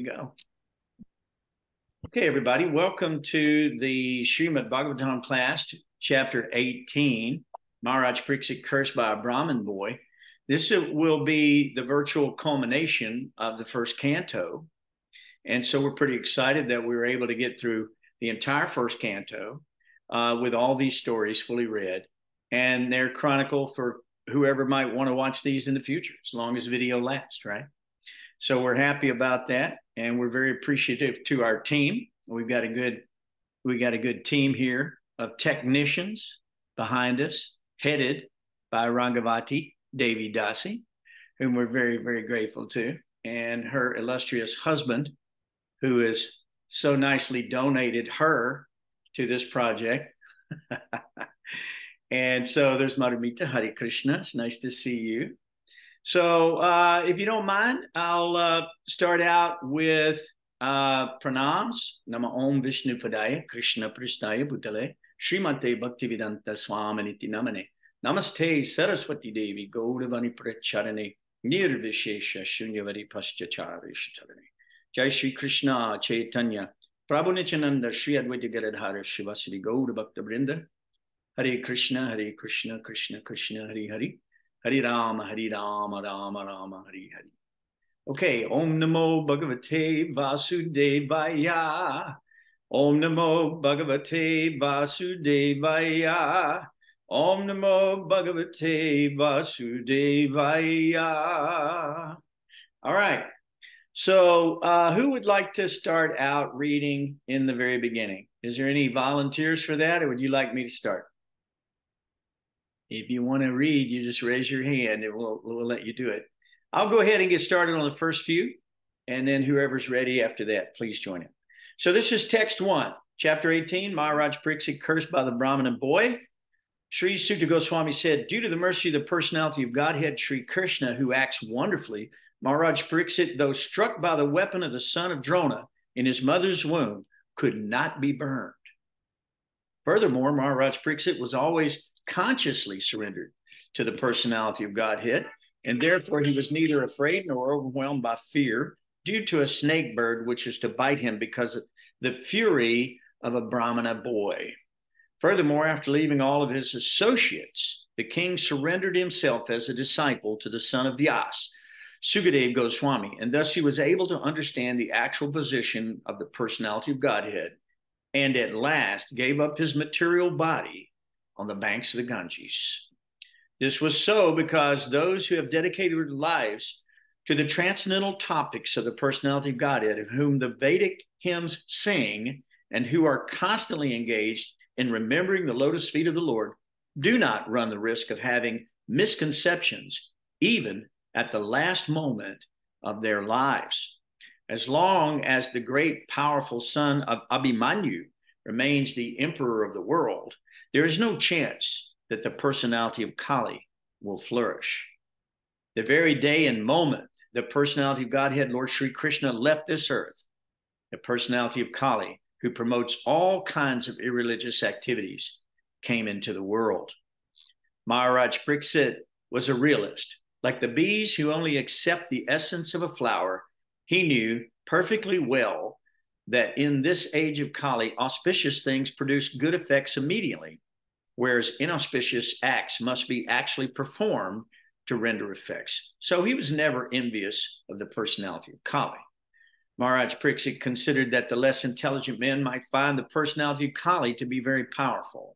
Go. Okay, everybody, welcome to the Srimad Bhagavatam class, chapter 18, Maharaja Pariksit cursed by a Brahmin boy. This will be the virtual culmination of the first canto. And so we're pretty excited that we were able to get through the entire first canto with all these stories fully read. And they're chronicle for whoever might want to watch these in the future, as long as video lasts, right? So we're happy about that, and we're very appreciative to our team. We got a good team here of technicians behind us, headed by Rangavati Devi Dasi, whom we're very, very grateful to, and her illustrious husband, who has so nicely donated her to this project. And so there's Madhumita. Hare Krishna. It's nice to see you. So if you don't mind, I'll start out with pranams. Nama Om Vishnu Padaya Krishna Pristaya Bhutale Srimate Bhaktivedanta Swaminiti Namane Namaste Saraswati Devi Gaudavani Pracharane Nirvishesha Shunyavadi Paschacharishtarane Jai Shri Krishna Chaitanya Prabhu Nityananda Shri Advaita Gadadhara Shivasri Gauda Bhakta Brinda Hare Krishna Krishna Krishna Hare Hare Hare Rama, Rama Rama, Hare Hare. Okay, Om Namo Bhagavate Vasudevaya. Om Namo Bhagavate Vasudevaya. Om Namo Bhagavate Vasudevaya. All right. So who would like to start out reading in the very beginning? Is there any volunteers for that, or would you like me to start? If you want to read, you just raise your hand and we'll let you do it. I'll go ahead and get started on the first few, and then whoever's ready after that, please join in. So this is text 1, chapter 18, Maharaja Pariksit cursed by the Brahmana boy. Sri Sutta Goswami said, due to the mercy of the personality of Godhead, Sri Krishna, who acts wonderfully, Maharaja Pariksit, though struck by the weapon of the son of Drona in his mother's womb, could not be burned. Furthermore, Maharaja Pariksit was always consciously surrendered to the personality of Godhead, and therefore he was neither afraid nor overwhelmed by fear due to a snake bird which is to bite him because of the fury of a Brahmana boy. Furthermore, after leaving all of his associates, the king surrendered himself as a disciple to the son of Vyas, Sukadeva Goswami, and thus he was able to understand the actual position of the personality of Godhead, and at last gave up his material body on the banks of the Ganges. This was so because those who have dedicated their lives to the transcendental topics of the personality of Godhead, of whom the Vedic hymns sing, and who are constantly engaged in remembering the lotus feet of the Lord, do not run the risk of having misconceptions, even at the last moment of their lives. As long as the great powerful son of Abhimanyu remains the emperor of the world, there is no chance that the personality of Kali will flourish. The very day and moment the personality of Godhead, Lord Sri Krishna, left this earth, the personality of Kali, who promotes all kinds of irreligious activities, came into the world. Maharaj Pariksit was a realist. Like the bees who only accept the essence of a flower, he knew perfectly well that in this age of Kali, auspicious things produce good effects immediately, whereas inauspicious acts must be actually performed to render effects. So he was never envious of the personality of Kali. Maharaj Pariksit considered that the less intelligent men might find the personality of Kali to be very powerful,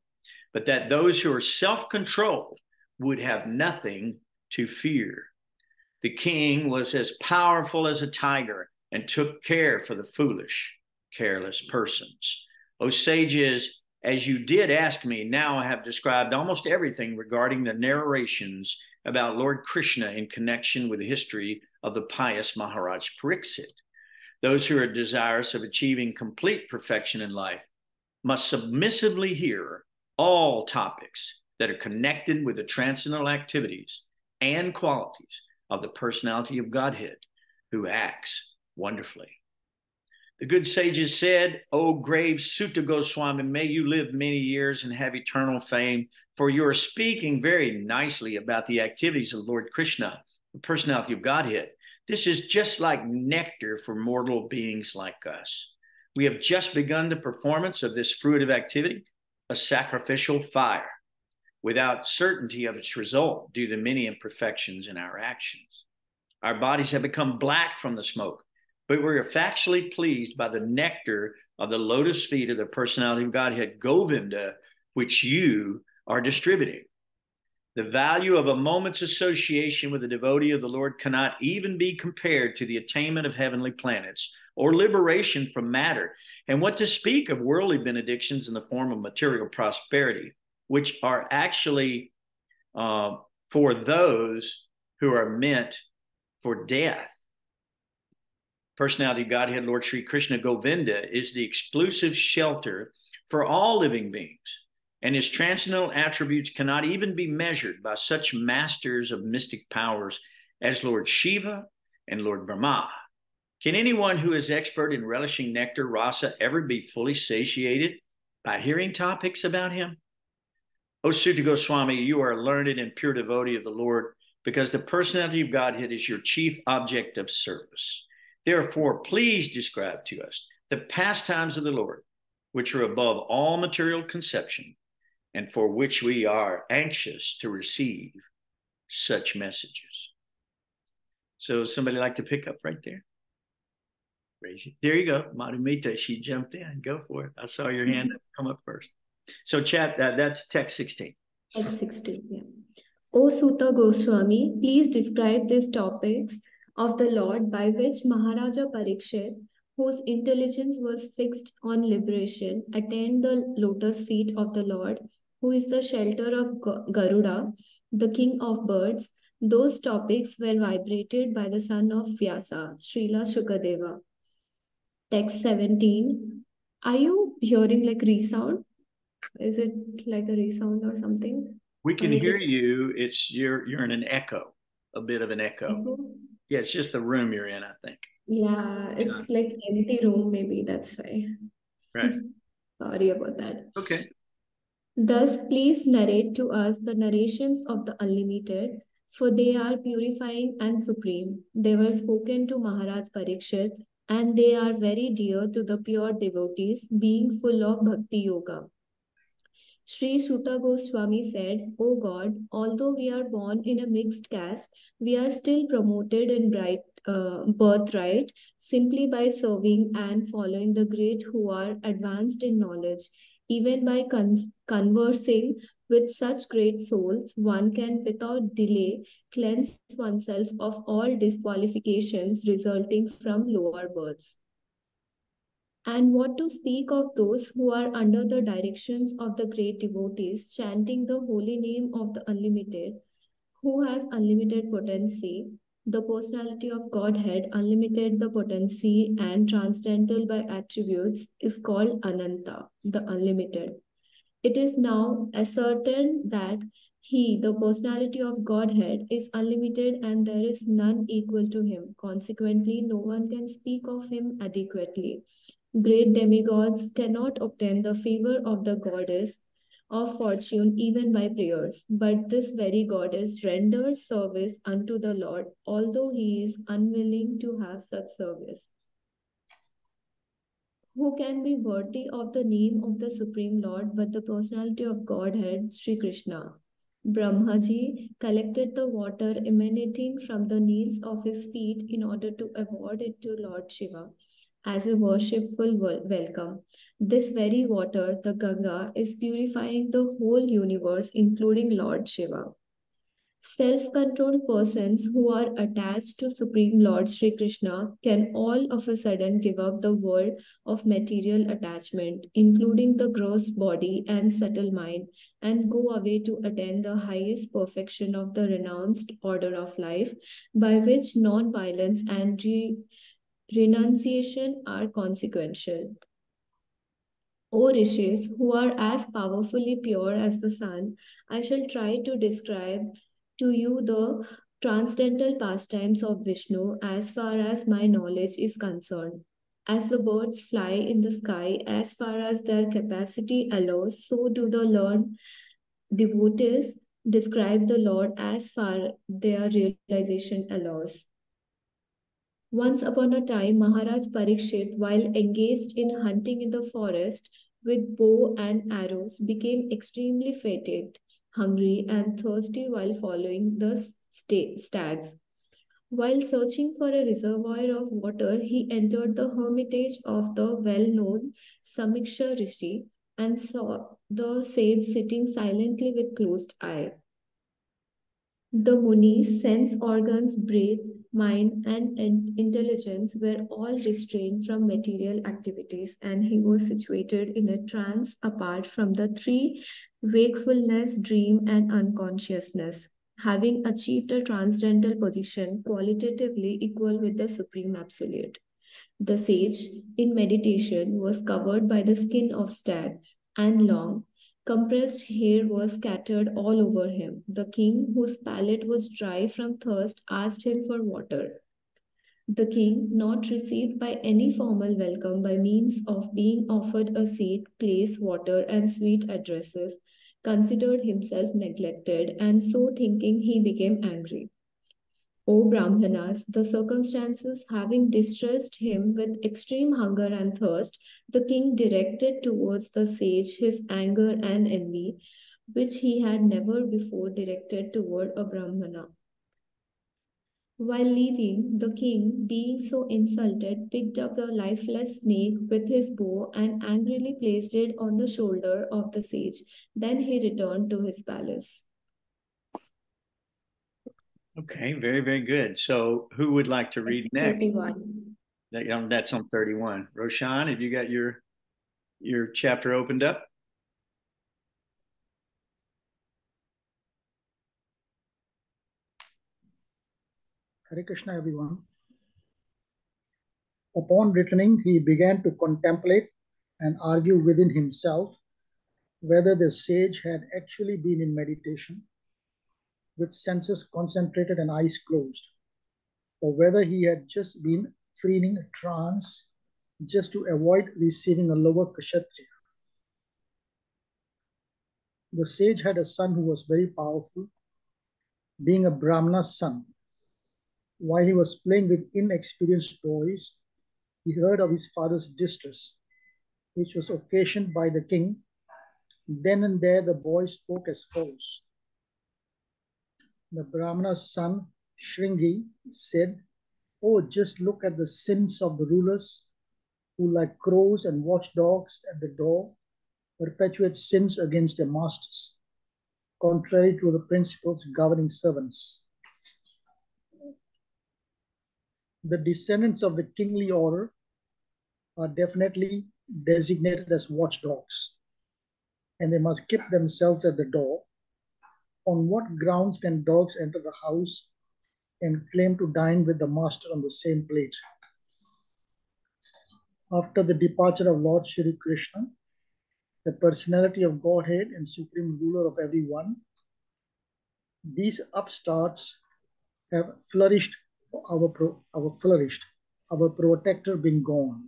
but that those who are self-controlled would have nothing to fear. The king was as powerful as a tiger and took care for the foolish, careless persons. O sages, as you did ask me, now I have described almost everything regarding the narrations about Lord Krishna in connection with the history of the pious Maharaj Pariksit. Those who are desirous of achieving complete perfection in life must submissively hear all topics that are connected with the transcendental activities and qualities of the personality of Godhead, who acts wonderfully. The good sages said, O grave Sutta Goswami, may you live many years and have eternal fame, for you are speaking very nicely about the activities of Lord Krishna, the personality of Godhead. This is just like nectar for mortal beings like us. We have just begun the performance of this fruitive activity, a sacrificial fire, without certainty of its result due to many imperfections in our actions. Our bodies have become black from the smoke, but we are factually pleased by the nectar of the lotus feet of the personality of Godhead, Govinda, which you are distributing. The value of a moment's association with a devotee of the Lord cannot even be compared to the attainment of heavenly planets or liberation from matter. And what to speak of worldly benedictions in the form of material prosperity, which are actually for those who are meant for death. Personality of Godhead, Lord Sri Krishna Govinda, is the exclusive shelter for all living beings, and his transcendental attributes cannot even be measured by such masters of mystic powers as Lord Shiva and Lord Brahma. Can anyone who is expert in relishing nectar rasa ever be fully satiated by hearing topics about him? O Sutta Goswami, you are a learned and pure devotee of the Lord, because the personality of Godhead is your chief object of service. Therefore, please describe to us the pastimes of the Lord, which are above all material conception, and for which we are anxious to receive such messages. So somebody like to pick up right there? Raise it. There you go. Madhumita, she jumped in. Go for it. I saw your hand come up first. So that's text 16. Text 16, yeah. O Sutta Goswami, please describe these topics of the Lord by which Maharaja Pariksit, whose intelligence was fixed on liberation, attained the lotus feet of the Lord, who is the shelter of Garuda, the king of birds. Those topics were vibrated by the son of Vyasa, Srila Shukadeva. Text 17. Are you hearing like resound? Is it like a resound or something? We can hear you. You're in an echo, a bit of an echo. Yeah, it's just the room you're in, I think. Yeah, it's like empty room, maybe that's why. Right. Sorry about that. Okay. Thus, please narrate to us the narrations of the Unlimited, for they are purifying and supreme. They were spoken to Maharaj Pariksit, and they are very dear to the pure devotees, being full of Bhakti Yoga. Sri Sutta Goswami said, O God, although we are born in a mixed caste, we are still promoted in birthright simply by serving and following the great who are advanced in knowledge. Even by conversing with such great souls, one can without delay cleanse oneself of all disqualifications resulting from lower births. And what to speak of those who are under the directions of the great devotees, chanting the holy name of the Unlimited, who has unlimited potency, the personality of Godhead, unlimited the potency and transcendental by attributes, is called Ananta, the Unlimited. It is now ascertained that he, the personality of Godhead, is unlimited and there is none equal to him. Consequently, no one can speak of him adequately. Great demigods cannot obtain the favor of the goddess of fortune even by prayers, but this very goddess renders service unto the Lord, although he is unwilling to have such service. Who can be worthy of the name of the Supreme Lord but the personality of Godhead, Sri Krishna? Brahmaji collected the water emanating from the knees of his feet in order to award it to Lord Shiva as a worshipful welcome. This very water, the Ganga, is purifying the whole universe, including Lord Shiva. Self-controlled persons who are attached to Supreme Lord Sri Krishna can all of a sudden give up the world of material attachment, including the gross body and subtle mind, and go away to attain the highest perfection of the renounced order of life, by which non-violence and renunciation are consequential. O Rishis, who are as powerfully pure as the sun, I shall try to describe to you the transcendental pastimes of Vishnu as far as my knowledge is concerned. As the birds fly in the sky as far as their capacity allows, so do the learned devotees describe the Lord as far their realization allows. Once upon a time, Maharaj Pariksit, while engaged in hunting in the forest with bow and arrows, became extremely fatigued, hungry, and thirsty while following the stags. While searching for a reservoir of water, he entered the hermitage of the well-known Samiksha Rishi and saw the sage sitting silently with closed eye. The Muni's sense organs, breath, mind, and intelligence were all restrained from material activities, and he was situated in a trance apart from the three wakefulness, dream, and unconsciousness, having achieved a transcendental position qualitatively equal with the Supreme Absolute. The sage, in meditation, was covered by the skin of stag, and long, compressed hair was scattered all over him. The king, whose palate was dry from thirst, asked him for water. The king, not received by any formal welcome by means of being offered a seat, place, water, and sweet addresses, considered himself neglected, and so thinking he became angry. O Brahmanas, the circumstances having distressed him with extreme hunger and thirst, the king directed towards the sage his anger and envy, which he had never before directed toward a Brahmana. While leaving, the king, being so insulted, picked up the lifeless snake with his bow and angrily placed it on the shoulder of the sage. Then he returned to his palace. Okay, very, very good. So, who would like to read next? 31. That's on 31. Roshan, have you got your chapter opened up? Hare Krishna, everyone. Upon returning, he began to contemplate and argue within himself whether the sage had actually been in meditation with senses concentrated and eyes closed, or whether he had just been feigning a trance just to avoid receiving a lower kshatriya. The sage had a son who was very powerful, being a Brahmana's son. While he was playing with inexperienced boys, he heard of his father's distress, which was occasioned by the king. Then and there the boy spoke as follows. The Brahmana's son, Shringi, said, "Oh, just look at the sins of the rulers who, like crows and watchdogs at the door, perpetuate sins against their masters, contrary to the principles governing servants. The descendants of the kingly order are definitely designated as watchdogs, and they must keep themselves at the door. On what grounds can dogs enter the house and claim to dine with the master on the same plate?" After the departure of Lord Shri Krishna, the personality of Godhead and supreme ruler of everyone, these upstarts have flourished, our protector being gone.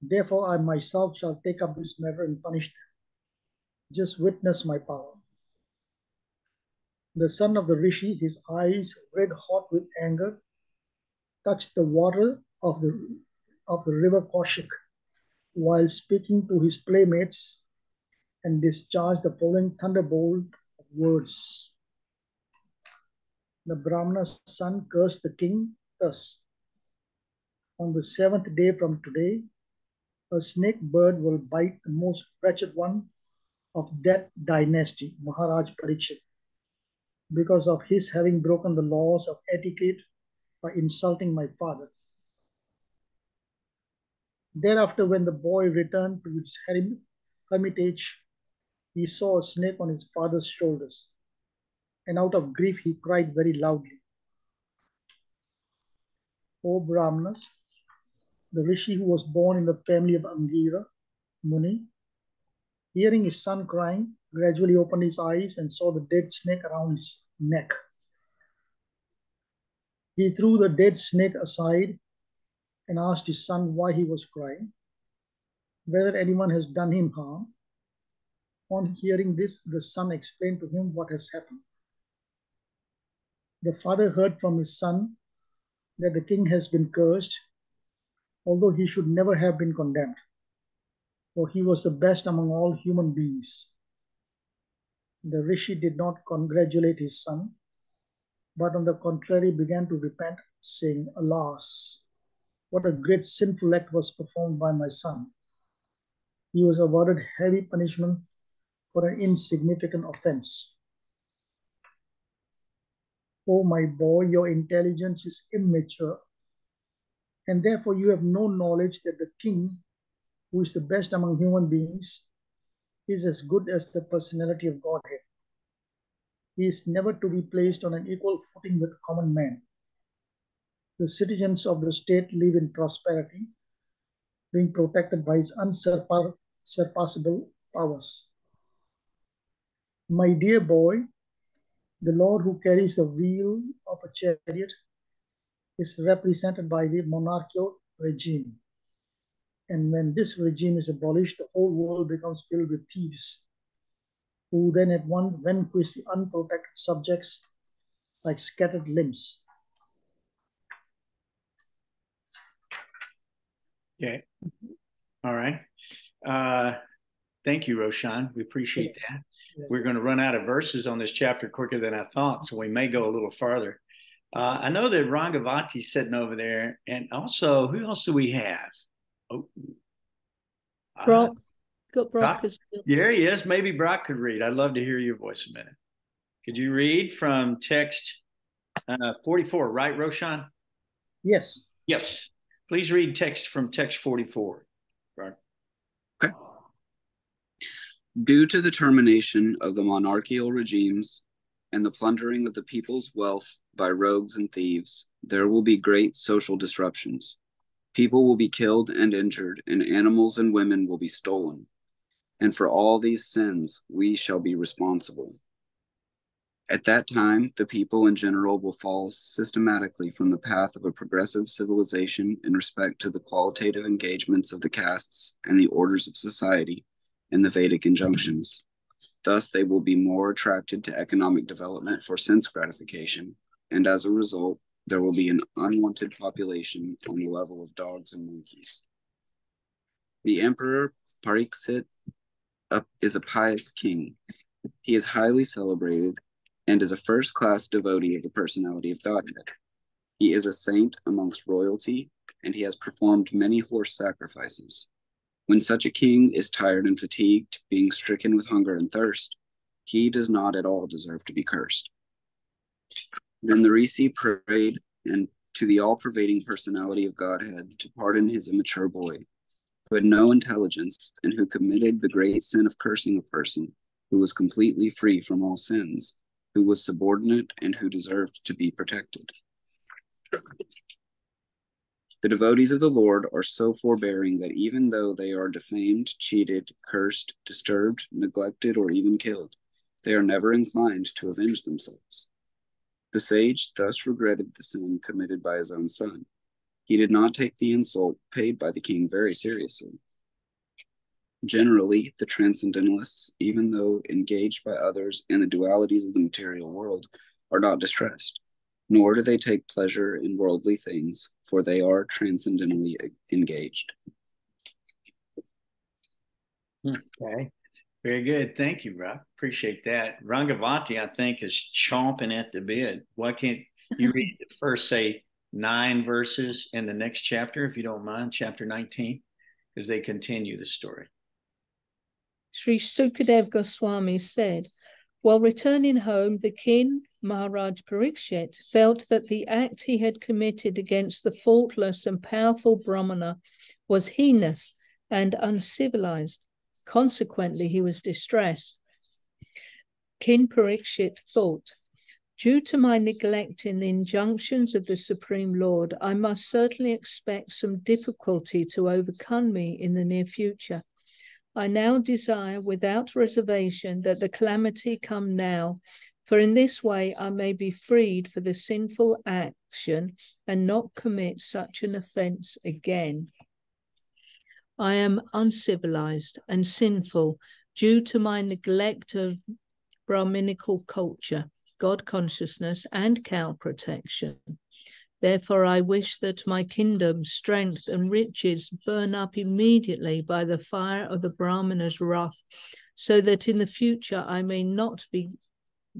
Therefore, I myself shall take up this matter and punish them. Just witness my power. The son of the Rishi, his eyes red hot with anger, touched the water of the river Kaushik while speaking to his playmates and discharged the following thunderbolt of words. The Brahmana's son cursed the king thus: "On the seventh day from today, a snake bird will bite the most wretched one of that dynasty, Maharaja Pariksit, because of his having broken the laws of etiquette by insulting my father." Thereafter, when the boy returned to his hermitage, he saw a snake on his father's shoulders, and out of grief he cried very loudly. O Brahmanas, the Rishi who was born in the family of Angira Muni, hearing his son crying, gradually opened his eyes and saw the dead snake around his neck. He threw the dead snake aside and asked his son why he was crying, whether anyone has done him harm. On hearing this, the son explained to him what has happened. The father heard from his son that the king has been cursed, although he should never have been condemned, for he was the best among all human beings. The rishi did not congratulate his son, but on the contrary began to repent, saying, "Alas, what a great sinful act was performed by my son. He was awarded heavy punishment for an insignificant offense. Oh, my boy, your intelligence is immature, and therefore you have no knowledge that the king, who is the best among human beings, is as good as the personality of Godhead. He is never to be placed on an equal footing with common men. The citizens of the state live in prosperity, being protected by his unsurpassable powers. My dear boy, the Lord who carries the wheel of a chariot is represented by the monarchical regime. And when this regime is abolished, the whole world becomes filled with thieves, who then at once vanquish the unprotected subjects like scattered limbs." Okay. All right. Thank you, Roshan. We appreciate that. We're going to run out of verses on this chapter quicker than I thought, so we may go a little farther. I know that Rangavati's sitting over there, and also, who else do we have? Oh, Brock. Got Brock as well. There he is. Maybe Brock could read. I'd love to hear your voice a minute. Could you read from text 44, right, Roshan? Yes. Yes. Please read text from text 44. Brock. Okay. Due to the termination of the monarchical regimes and the plundering of the people's wealth by rogues and thieves, there will be great social disruptions. People will be killed and injured, and animals and women will be stolen. And for all these sins, we shall be responsible. At that time, the people in general will fall systematically from the path of a progressive civilization in respect to the qualitative engagements of the castes and the orders of society and the Vedic injunctions. Thus, they will be more attracted to economic development for sense gratification, and as a result, there will be an unwanted population on the level of dogs and monkeys. The Emperor Pariksit is a pious king. He is highly celebrated and is a first-class devotee of the personality of Godhead. He is a saint amongst royalty, and he has performed many horse sacrifices. When such a king is tired and fatigued, being stricken with hunger and thirst, he does not at all deserve to be cursed. Then the Rishi prayed and to the all-pervading personality of Godhead to pardon his immature boy, who had no intelligence and who committed the great sin of cursing a person who was completely free from all sins, who was subordinate and who deserved to be protected. The devotees of the Lord are so forbearing that even though they are defamed, cheated, cursed, disturbed, neglected, or even killed, they are never inclined to avenge themselves. The sage thus regretted the sin committed by his own son. He did not take the insult paid by the king very seriously. Generally, the transcendentalists, even though engaged by others in the dualities of the material world, are not distressed, nor do they take pleasure in worldly things, for they are transcendentally engaged. Okay. Very good. Thank you, Rob. Appreciate that. Rangavati, I think, is chomping at the bit. Why can't you read the first, say, 9 verses in the next chapter, if you don't mind, chapter 19, because they continue the story. Sri Sukadev Goswami said, while returning home, the king, Maharaja Pariksit, felt that the act he had committed against the faultless and powerful Brahmana was heinous and uncivilized. Consequently, he was distressed. King Pariksit thought, due to my neglecting the injunctions of the Supreme Lord, I must certainly expect some difficulty to overcome me in the near future. I now desire without reservation that the calamity come now, for in this way I may be freed for the sinful action and not commit such an offense again. I am uncivilized and sinful due to my neglect of Brahminical culture, God consciousness, and cow protection. Therefore I wish that my kingdom, strength, and riches burn up immediately by the fire of the Brahmana's wrath, so that in the future I may not be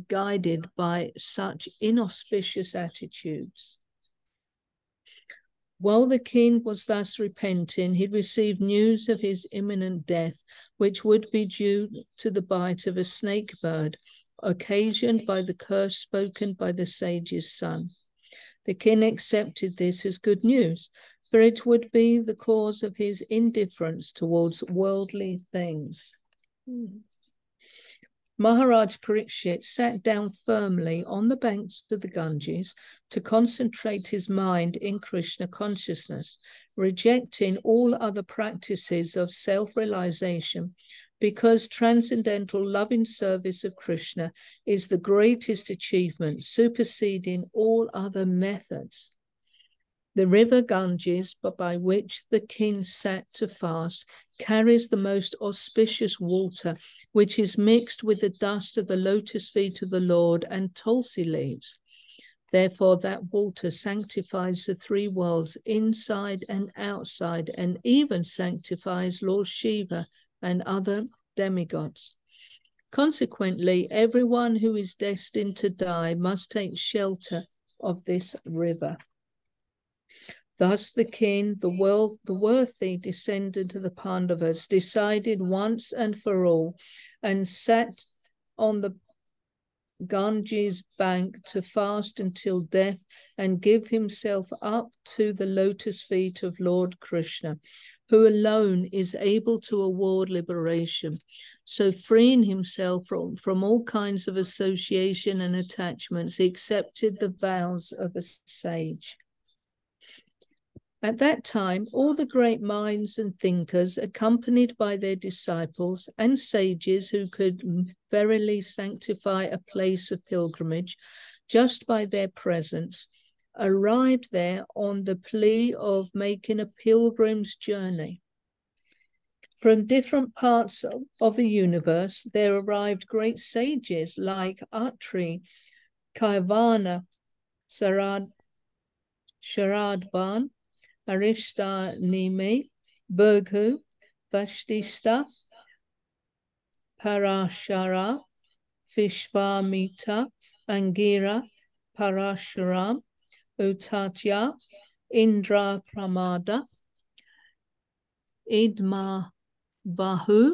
guided by such inauspicious attitudes. While the king was thus repenting, he received news of his imminent death, which would be due to the bite of a snake bird, occasioned by the curse spoken by the sage's son. The king accepted this as good news, for it would be the cause of his indifference towards worldly things. Maharaja Pariksit sat down firmly on the banks of the Ganges to concentrate his mind in Krishna consciousness, rejecting all other practices of self-realization, because transcendental loving service of Krishna is the greatest achievement, superseding all other methods. The river Ganges, by which the king sat to fast, carries the most auspicious water, which is mixed with the dust of the lotus feet of the Lord and tulsi leaves. Therefore, that water sanctifies the three worlds, inside and outside, and even sanctifies Lord Shiva and other demigods. Consequently, everyone who is destined to die must take shelter of this river. Thus the king, the worthy descendant of the Pandavas, decided once and for all, and sat on the Ganges bank to fast until death and give himself up to the lotus feet of Lord Krishna, who alone is able to award liberation. So freeing himself from all kinds of association and attachments, he accepted the vows of a sage. At that time, all the great minds and thinkers, accompanied by their disciples and sages who could verily sanctify a place of pilgrimage just by their presence, arrived there on the plea of making a pilgrim's journey. From different parts of the universe, there arrived great sages like Atri, Kaivana, Sharadban, Arishta Nimi, Burghu, Vashtista, Parashara, Vishvamitra, Angira, Parashuram, Uttatya, Indra Pramada, Idma Bahu,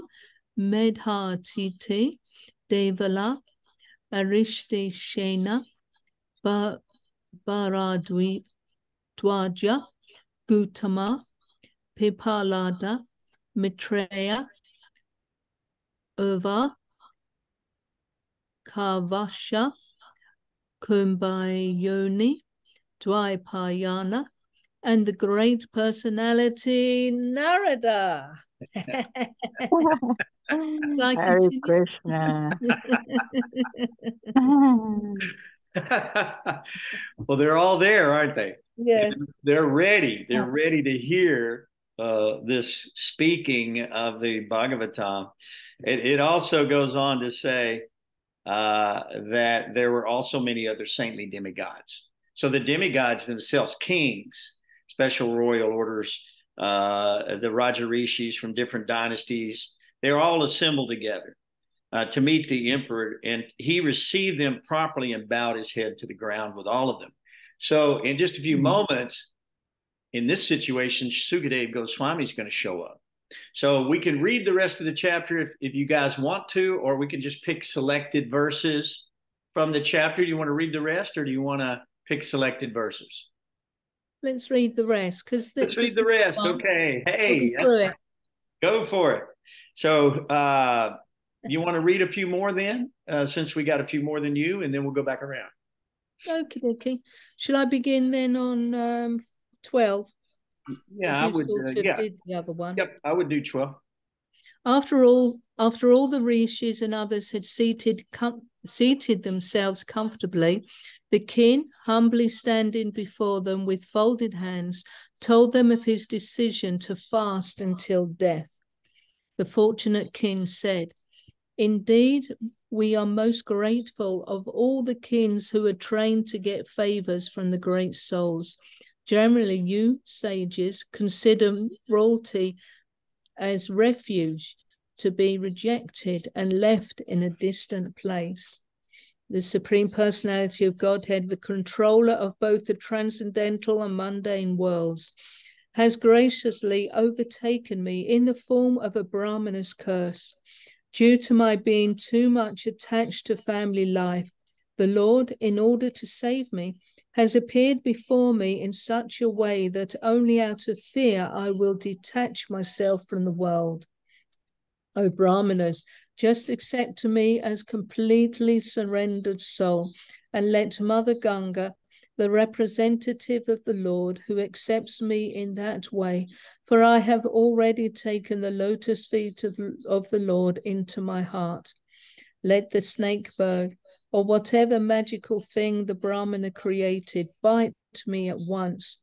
Medhatiti, Devala, Arishti Shena, Bharadwaja, Gautama, Pipalada, Maitreya, Urva, Kavasha, Kumbhayoni, Dvaipayana, and the great personality Narada. Hare Krishna. Well, they're all there, aren't they? Yeah. They're ready. They're ready to hear this speaking of the Bhagavatam. It also goes on to say that there were also many other saintly demigods. So the demigods themselves, kings, special royal orders, the Raja Rishis from different dynasties, they're all assembled together to meet the emperor, and he received them properly and bowed his head to the ground with all of them. So in just a few moments, in this situation, Sukadeva Goswami is going to show up. So we can read the rest of the chapter if you guys want to, or we can just pick selected verses from the chapter. Do you want to read the rest, or do you want to pick selected verses? Let's read the rest. Let's read the rest. Okay. Hey, go for it. So you want to read a few more then, since we got a few more than you, and then we'll go back around. Okay. Shall I begin then on 12? Yeah, I would. Did the other one. Yep, I would do 12. After all the rishis and others had seated themselves comfortably, the king, humbly standing before them with folded hands, told them of his decision to fast until death. The fortunate king said, "Indeed, we are most grateful of all the kings who are trained to get favors from the great souls. Generally, you sages consider royalty as refuge, to be rejected and left in a distant place. The Supreme Personality of Godhead, the controller of both the transcendental and mundane worlds, has graciously overtaken me in the form of a Brahmana's curse. Due to my being too much attached to family life, the Lord, in order to save me, has appeared before me in such a way that only out of fear I will detach myself from the world. O Brahmanas, just accept me as completely surrendered soul, and let Mother Ganga, the representative of the Lord, who accepts me in that way, for I have already taken the lotus feet of the Lord into my heart. Let the snake bird, or whatever magical thing the Brahmana created, bite me at once.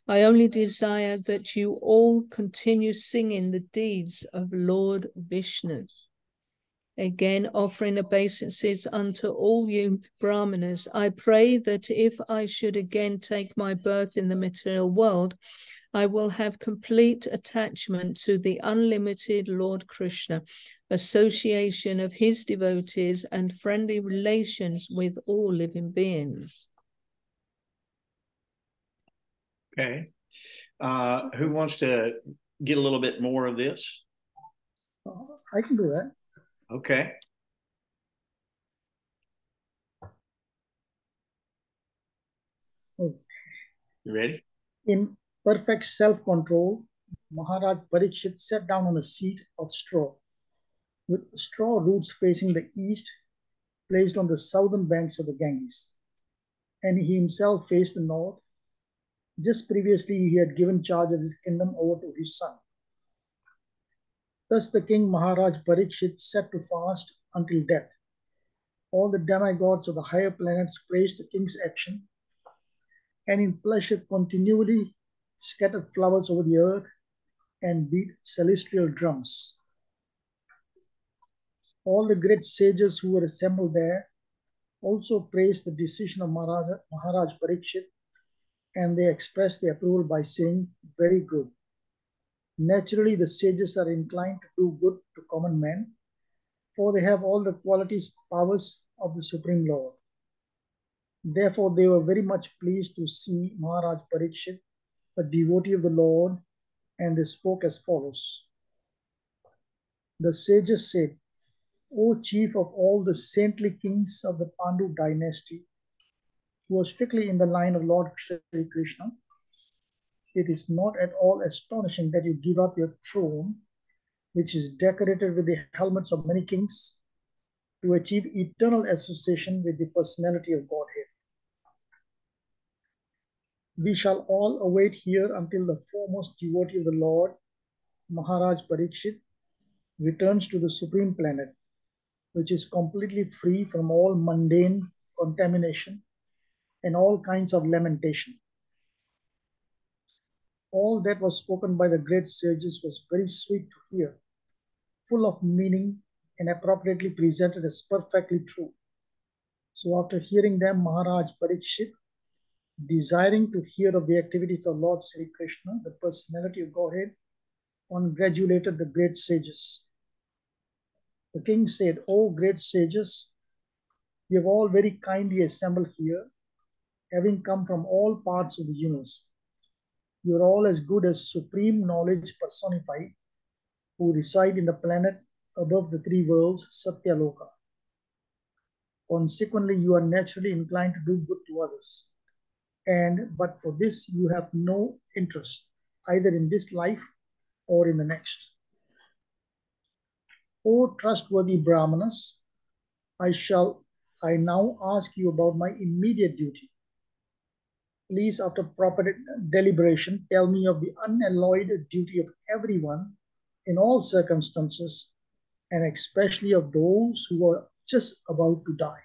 I only desire that you all continue singing the deeds of Lord Vishnu. Again, offering obeisances unto all you Brahmanas, I pray that if I should again take my birth in the material world, I will have complete attachment to the unlimited Lord Krishna, association of his devotees, and friendly relations with all living beings. Okay. Who wants to get a little bit more of this? I can do that. Okay. Oh. You ready? In perfect self-control, Maharaj Pariksit sat down on a seat of straw, with straw roots facing the east, placed on the southern banks of the Ganges, and he himself faced the north. Just previously, he had given charge of his kingdom over to his son. Thus the king Maharaj Pariksit set to fast until death. All the demigods of the higher planets praised the king's action, and in pleasure continually scattered flowers over the earth and beat celestial drums. All the great sages who were assembled there also praised the decision of Maharaj Pariksit, and they expressed their approval by saying, "Very good." Naturally, the sages are inclined to do good to common men, for they have all the qualities, powers of the Supreme Lord. Therefore, they were very much pleased to see Maharaj Pariksit, a devotee of the Lord, and they spoke as follows. The sages said, "O chief of all the saintly kings of the Pandu dynasty, who are strictly in the line of Lord Shri Krishna, it is not at all astonishing that you give up your throne, which is decorated with the helmets of many kings, to achieve eternal association with the personality of Godhead. We shall all await here until the foremost devotee of the Lord, Maharaj Pariksit, returns to the supreme planet, which is completely free from all mundane contamination and all kinds of lamentation." All that was spoken by the great sages was very sweet to hear, full of meaning, and appropriately presented as perfectly true. So after hearing them, Maharaj Pariksit, desiring to hear of the activities of Lord Sri Krishna, the personality of Godhead, congratulated the great sages. The king said, "O great sages, you have all very kindly assembled here, having come from all parts of the universe. You are all as good as supreme knowledge personified, who reside in the planet above the three worlds, Satyaloka. Consequently, you are naturally inclined to do good to others. But for this, you have no interest, either in this life or in the next. O trustworthy Brahmanas, I now ask you about my immediate duty. Please, after proper deliberation, tell me of the unalloyed duty of everyone in all circumstances, and especially of those who are just about to die."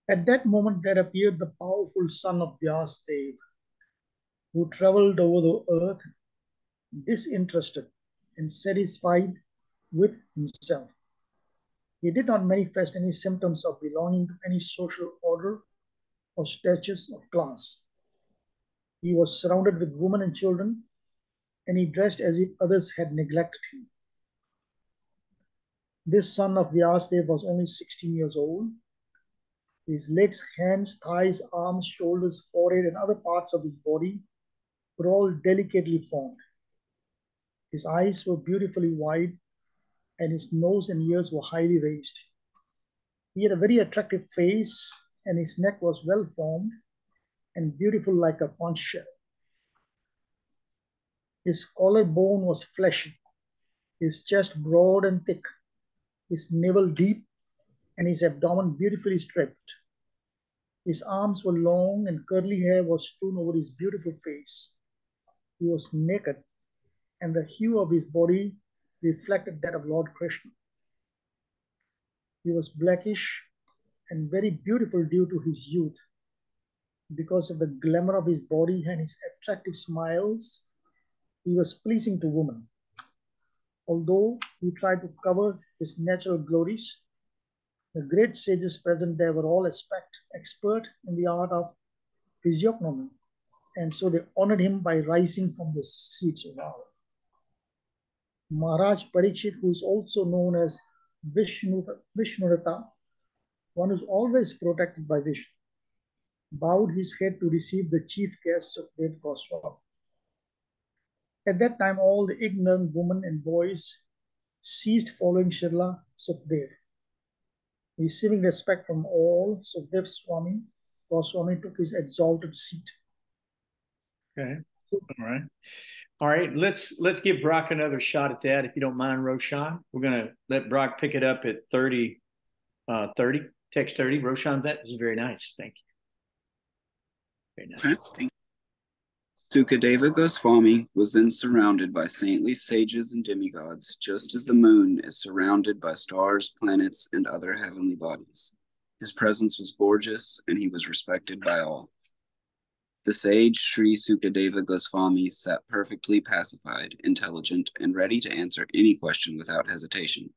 At that moment, there appeared the powerful son of Vyasadeva, who traveled over the earth, disinterested and satisfied with himself. He did not manifest any symptoms of belonging to any social order or status of class. He was surrounded with women and children, and he dressed as if others had neglected him. This son of Vyasadeva was only 16 years old. His legs, hands, thighs, arms, shoulders, forehead, and other parts of his body were all delicately formed. His eyes were beautifully wide, and his nose and ears were highly raised. He had a very attractive face, and his neck was well formed and beautiful like a conch shell. His collarbone was fleshy, his chest broad and thick, his navel deep, and his abdomen beautifully striped. His arms were long, and curly hair was strewn over his beautiful face. He was naked, and the hue of his body reflected that of Lord Krishna. He was blackish and very beautiful due to his youth. Because of the glamour of his body and his attractive smiles, he was pleasing to women. Although he tried to cover his natural glories, the great sages present there were all expert in the art of physiognomy, and so they honored him by rising from the seats of honor. Maharaj Pariksit, who is also known as Vishnurata, one who is always protected by Vishnu, bowed his head to receive the chief guests of Dev Goswami. At that time, all the ignorant women and boys ceased following Srila Sukdev. Receiving respect from all, Sukdev Goswami took his exalted seat. Okay. All right. Let's give Brock another shot at that, if you don't mind, Roshan. We're gonna let Brock pick it up at 30, text 30. Roshan, that was very nice. Thank you. Very nice. Sukadeva Goswami was then surrounded by saintly sages and demigods, just as the moon is surrounded by stars, planets, and other heavenly bodies. His presence was gorgeous, and he was respected by all. The sage Sri Sukadeva Goswami sat perfectly pacified, intelligent, and ready to answer any question without hesitation.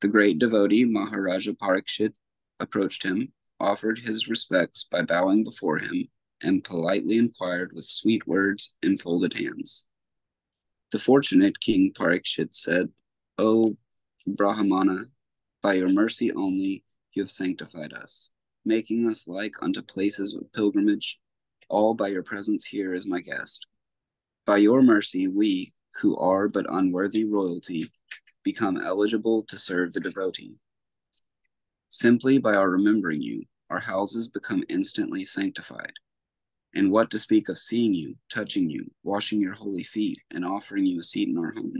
The great devotee Maharaja Pariksit approached him, offered his respects by bowing before him, and politely inquired with sweet words and folded hands. The fortunate King Pariksit said, "O Brahmana, by your mercy only you have sanctified us, making us like unto places of pilgrimage, all by your presence here as my guest. By your mercy we, who are but unworthy royalty, become eligible to serve the devotee. Simply by our remembering you, our houses become instantly sanctified. And what to speak of seeing you, touching you, washing your holy feet, and offering you a seat in our home.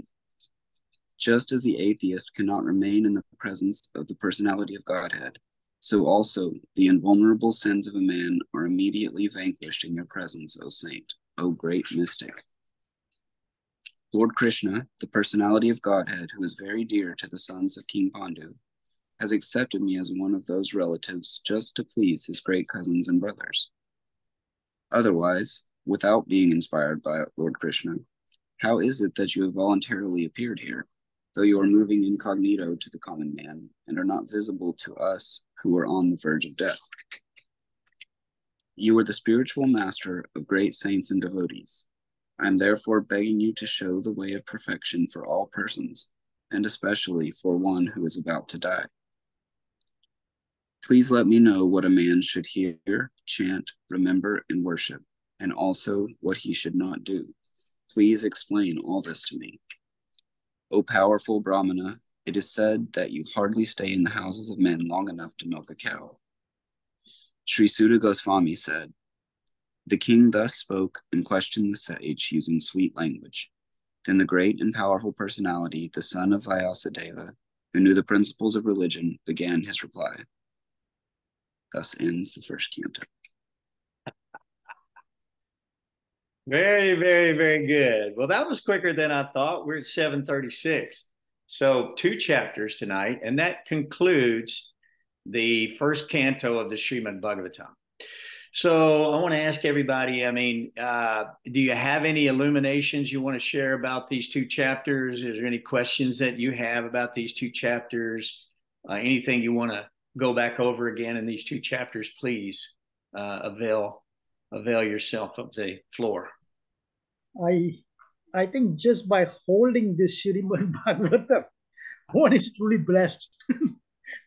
Just as the atheist cannot remain in the presence of the personality of Godhead, so also the invulnerable sins of a man are immediately vanquished in your presence, O saint, O great mystic. Lord Krishna, the personality of Godhead, who is very dear to the sons of King Pandu, has accepted me as one of those relatives just to please his great cousins and brothers. Otherwise, without being inspired by Lord Krishna, how is it that you have voluntarily appeared here, though you are moving incognito to the common man and are not visible to us who are on the verge of death? You are the spiritual master of great saints and devotees. I am therefore begging you to show the way of perfection for all persons, and especially for one who is about to die. Please let me know what a man should hear, chant, remember, and worship, and also what he should not do. Please explain all this to me. O powerful Brahmana, it is said that you hardly stay in the houses of men long enough to milk a cow. Sri Sutta Goswami said, the king thus spoke and questioned the sage using sweet language. Then the great and powerful personality, the son of Vyasadeva, who knew the principles of religion, began his reply. Thus ends the first canto. Very, very, very good. Well, that was quicker than I thought. We're at 7:36. So 2 chapters tonight, and that concludes the first canto of the Srimad Bhagavatam. So I want to ask everybody, I mean, do you have any illuminations you want to share about these two chapters? Is there any questions that you have about these two chapters? Anything you want to go back over again in these two chapters, please avail yourself of the floor. I think just by holding this Srimad Bhagavatam, one is truly blessed.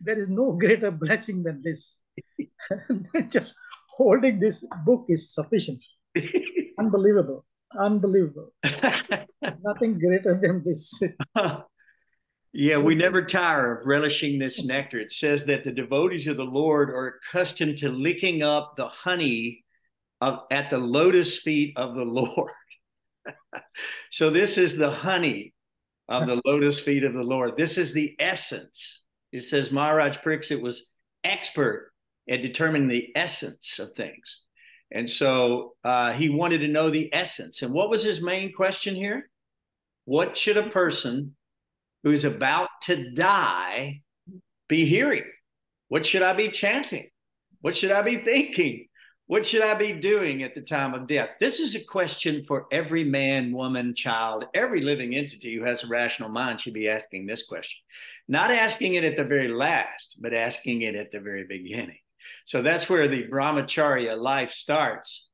There is no greater blessing than this. Just holding this book is sufficient. Unbelievable. Unbelievable. Nothing greater than this. Yeah, we never tire of relishing this nectar. It says that the devotees of the Lord are accustomed to licking up the honey at the lotus feet of the Lord. So this is the honey of the lotus feet of the Lord. This is the essence. It says Maharaj Pariksit was expert at determining the essence of things. And so he wanted to know the essence. And what was his main question here? What should a person who is about to die be hearing? What should I be chanting? What should I be thinking? What should I be doing at the time of death? This is a question for every man, woman, child, every living entity who has a rational mind should be asking this question. Not asking it at the very last, but asking it at the very beginning. So that's where the brahmacharya life starts.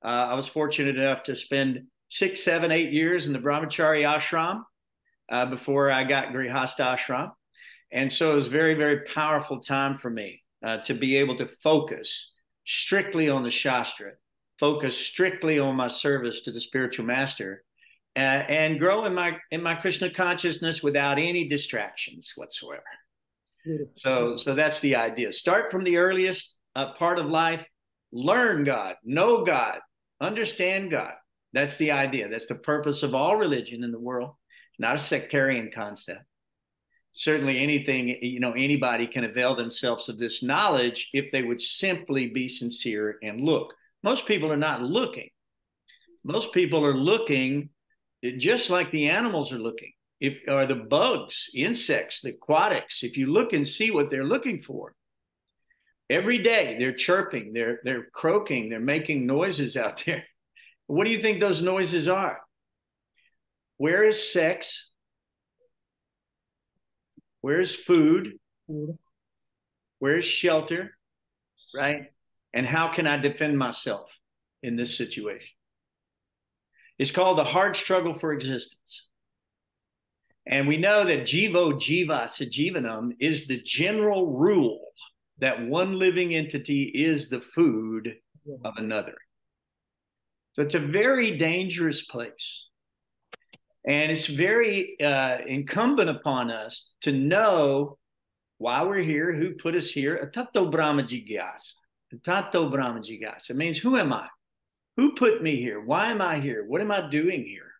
I was fortunate enough to spend 6, 7, 8 years in the brahmacharya ashram before I got grihastha ashram. And so it was a very, very powerful time for me to be able to focus strictly on the Shastra, focus strictly on my service to the spiritual master, and grow in my Krishna consciousness without any distractions whatsoever. So that's the idea. Start from the earliest part of life, learn God, know God, understand God. That's the idea. That's the purpose of all religion in the world. It's not a sectarian concept. Certainly anybody can avail themselves of this knowledge if they would simply be sincere and look. Most people are not looking. Most people are looking just like the animals are looking. Or the bugs, insects, the aquatics, if you look and see what they're looking for. Every day they're chirping, they're croaking, they're making noises out there. What do you think those noises are? Where is sex? Where's food? Where's shelter? Right? And how can I defend myself in this situation? It's called the hard struggle for existence. And we know that jivo jiva sajivanam is the general rule that one living entity is the food of another. So it's a very dangerous place. And it's very incumbent upon us to know why we're here, who put us here. Atato Brahma Jigyasa. Atato Brahma Jigyasa. It means, who am I? Who put me here? Why am I here? What am I doing here?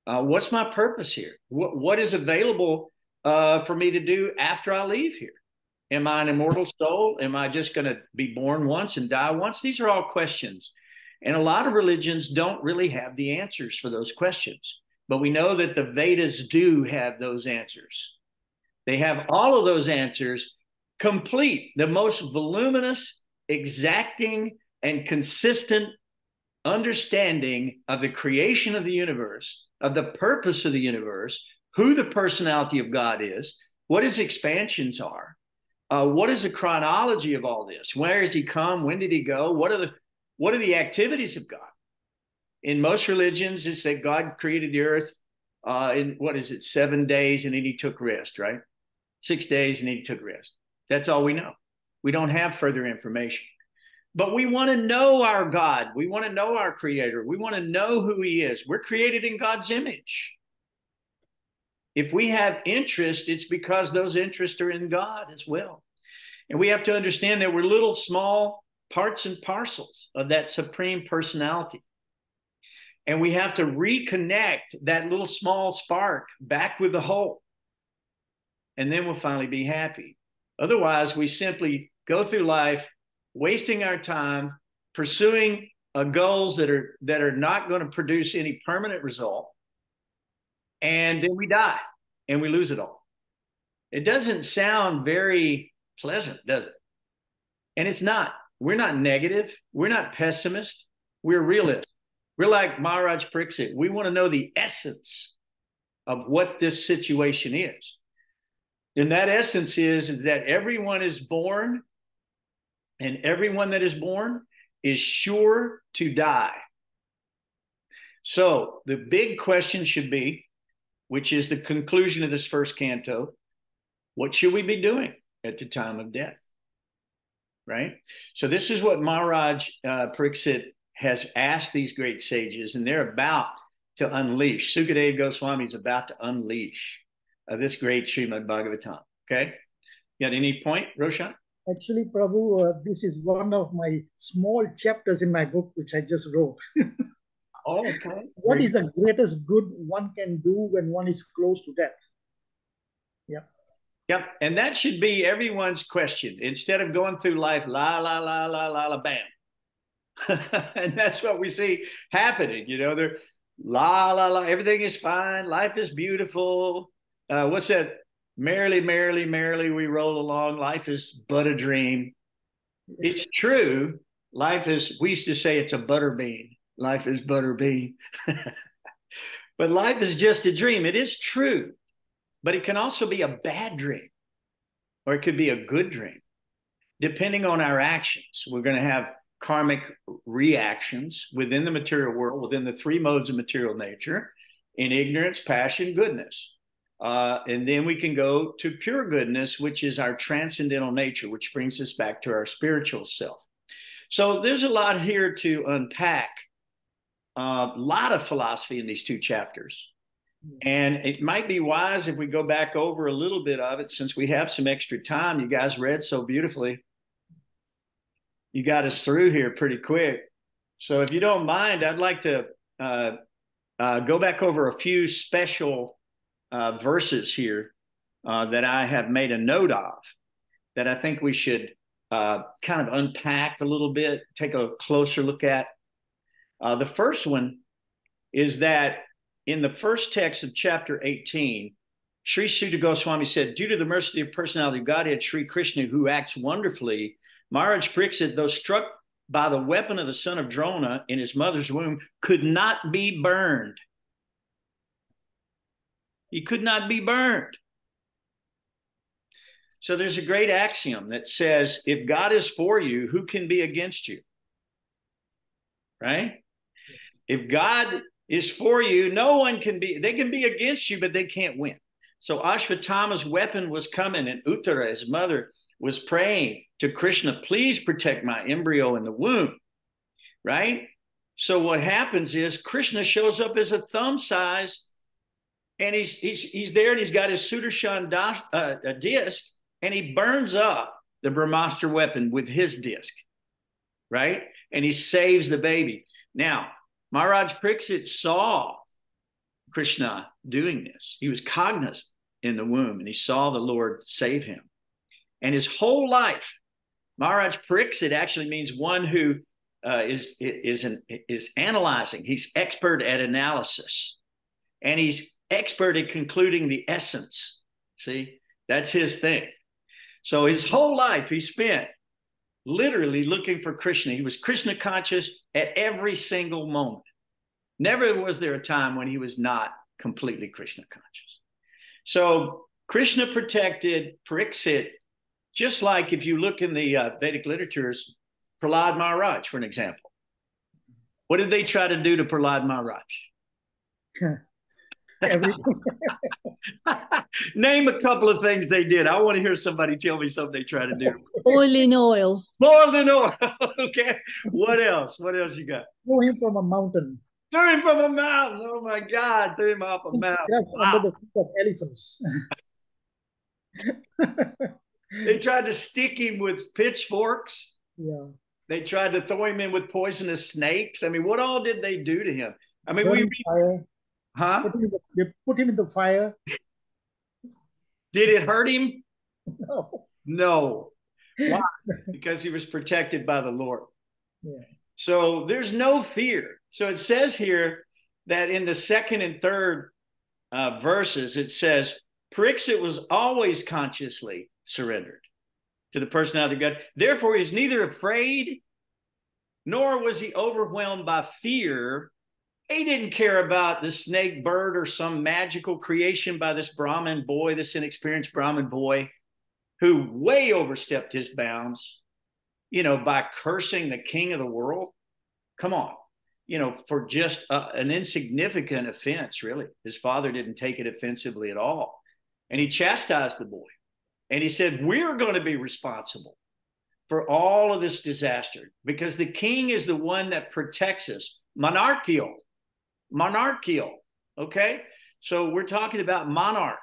What's my purpose here? What is available for me to do after I leave here? Am I an immortal soul? Am I just going to be born once and die once? These are all questions. And a lot of religions don't really have the answers for those questions. But we know that the Vedas do have those answers. They have all of those answers complete, the most voluminous, exacting, and consistent understanding of the creation of the universe, of the purpose of the universe, who the personality of God is, what his expansions are, what is the chronology of all this? Where has he come? When did he go? What are the activities of God? In most religions, it's that God created the earth in 7 days, and then he took rest, right? 6 days, and then he took rest. That's all we know. We don't have further information. But we want to know our God. We want to know our Creator. We want to know who he is. We're created in God's image. If we have interest, it's because those interests are in God as well. And we have to understand that we're little small parts and parcels of that supreme personality. And we have to reconnect that little small spark back with the whole. And then we'll finally be happy. Otherwise, we simply go through life wasting our time pursuing goals that are not going to produce any permanent result. And then we die and we lose it all. It doesn't sound very pleasant, does it? And it's not. We're not negative. We're not pessimists. We're realists. We're like Maharaj Pariksit. We want to know the essence of what this situation is. And that essence is that everyone is born, and everyone that is born is sure to die. So the big question should be, which is the conclusion of this first canto, what should we be doing at the time of death? Right? So this is what Maharaj Pariksit has asked these great sages, and they're about to unleash. Sukadeva Goswami is about to unleash this great Srimad Bhagavatam. Okay? You got any point, Roshan? Actually, Prabhu, this is one of my small chapters in my book, which I just wrote. Oh, okay. What is the greatest good one can do when one is close to death? Yeah. Yep. And that should be everyone's question. Instead of going through life, la, la, la, la, la, la, bam. And that's what we see happening. You know, they're la, la, la, everything is fine. Life is beautiful. What's that? Merrily, merrily, merrily, we roll along. Life is but a dream. It's true. Life is, we used to say it's a butter bean. Life is butter bean. But life is just a dream. It is true. But it can also be a bad dream, or it could be a good dream, depending on our actions. We're going to have karmic reactions within the material world, within the three modes of material nature, in ignorance, passion, goodness. And then we can go to pure goodness, which is our transcendental nature, which brings us back to our spiritual self. So there's a lot here to unpack, a lot of philosophy in these two chapters. And it might be wise if we go back over a little bit of it, since we have some extra time. You guys read so beautifully. You got us through here pretty quick. So if you don't mind, I'd like to go back over a few special verses here that I have made a note of, that I think we should kind of unpack a little bit, take a closer look at. The first one is that in the first text of chapter 18, Sri Sukadeva Goswami said, due to the mercy of personality of Godhead, Sri Krishna, who acts wonderfully, Maharaj Pariksit, though struck by the weapon of the son of Drona in his mother's womb, could not be burned. He could not be burned. So there's a great axiom that says, if God is for you, who can be against you? Right? If God is for you, no one can be, they can be against you, but they can't win. So Ashvatthama's weapon was coming, and Uttara, his mother, was praying to Krishna, please protect my embryo in the womb, right? So what happens is Krishna shows up as a thumb size, and he's there, and he's got his Sudarshan disc, and he burns up the Brahmastra weapon with his disc, right? And he saves the baby. Now, Maharaj Pariksit saw Krishna doing this. He was cognizant in the womb, and he saw the Lord save him. And his whole life, Maharaj Pariksit actually means one who is analyzing. He's expert at analysis, and he's expert at concluding the essence. See, that's his thing. So his whole life he spent literally looking for Krishna. He was Krishna conscious at every single moment. Never was there a time when he was not completely Krishna conscious. So Krishna protected Pariksit, just like if you look in the Vedic literatures, Prahlad Maharaj, for an example. What did they try to do to Prahlad Maharaj? Name a couple of things they did. I want to hear somebody tell me something they tried to do. Oil in oil. Boiled in oil. Okay. What else? What else you got? Throw him from a mountain. Threw him from a mountain. Oh my God. Threw him off a mountain. Wow. Under the feet of elephants. They tried to stick him with pitchforks. Yeah. They tried to throw him in with poisonous snakes. I mean, what all did they do to him? I mean, fire. Huh? They put him in the fire. Did it hurt him? No. No. Why? Because he was protected by the Lord. Yeah. So there's no fear. So it says here that in the second and third verses, it says, Pariksit was always consciously surrendered. to the personality of God. Therefore, he's neither afraid, nor was he overwhelmed by fear. He didn't care about the snake bird or some magical creation by this Brahmin boy, this inexperienced Brahmin boy, who way overstepped his bounds, by cursing the king of the world. Come on, for just an insignificant offense, really. His father didn't take it offensively at all. And he chastised the boy. And he said, we're going to be responsible for all of this disaster because the king is the one that protects us. Monarchical. Okay? So we're talking about monarch,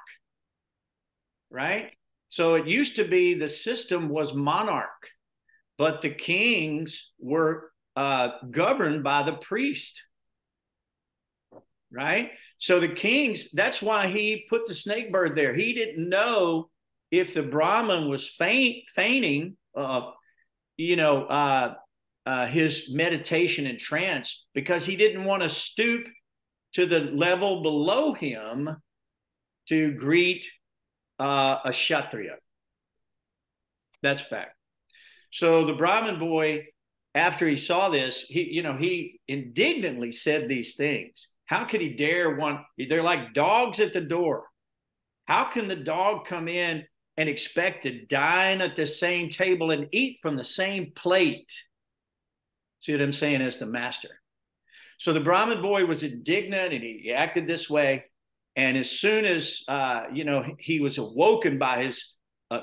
right? So it used to be the system was monarch, but the kings were governed by the priest, right? So the kings, that's why he put the snake bird there. He didn't know if the Brahmin was feigning, his meditation and trance, because he didn't want to stoop to the level below him to greet a Kshatriya. That's fact. So the Brahmin boy, after he saw this, he indignantly said these things. How could he dare they're like dogs at the door. How can the dog come in and expect to dine at the same table and eat from the same plate? See what I'm saying? As the master. So the Brahmin boy was indignant and he acted this way. And as soon as, he was awoken by his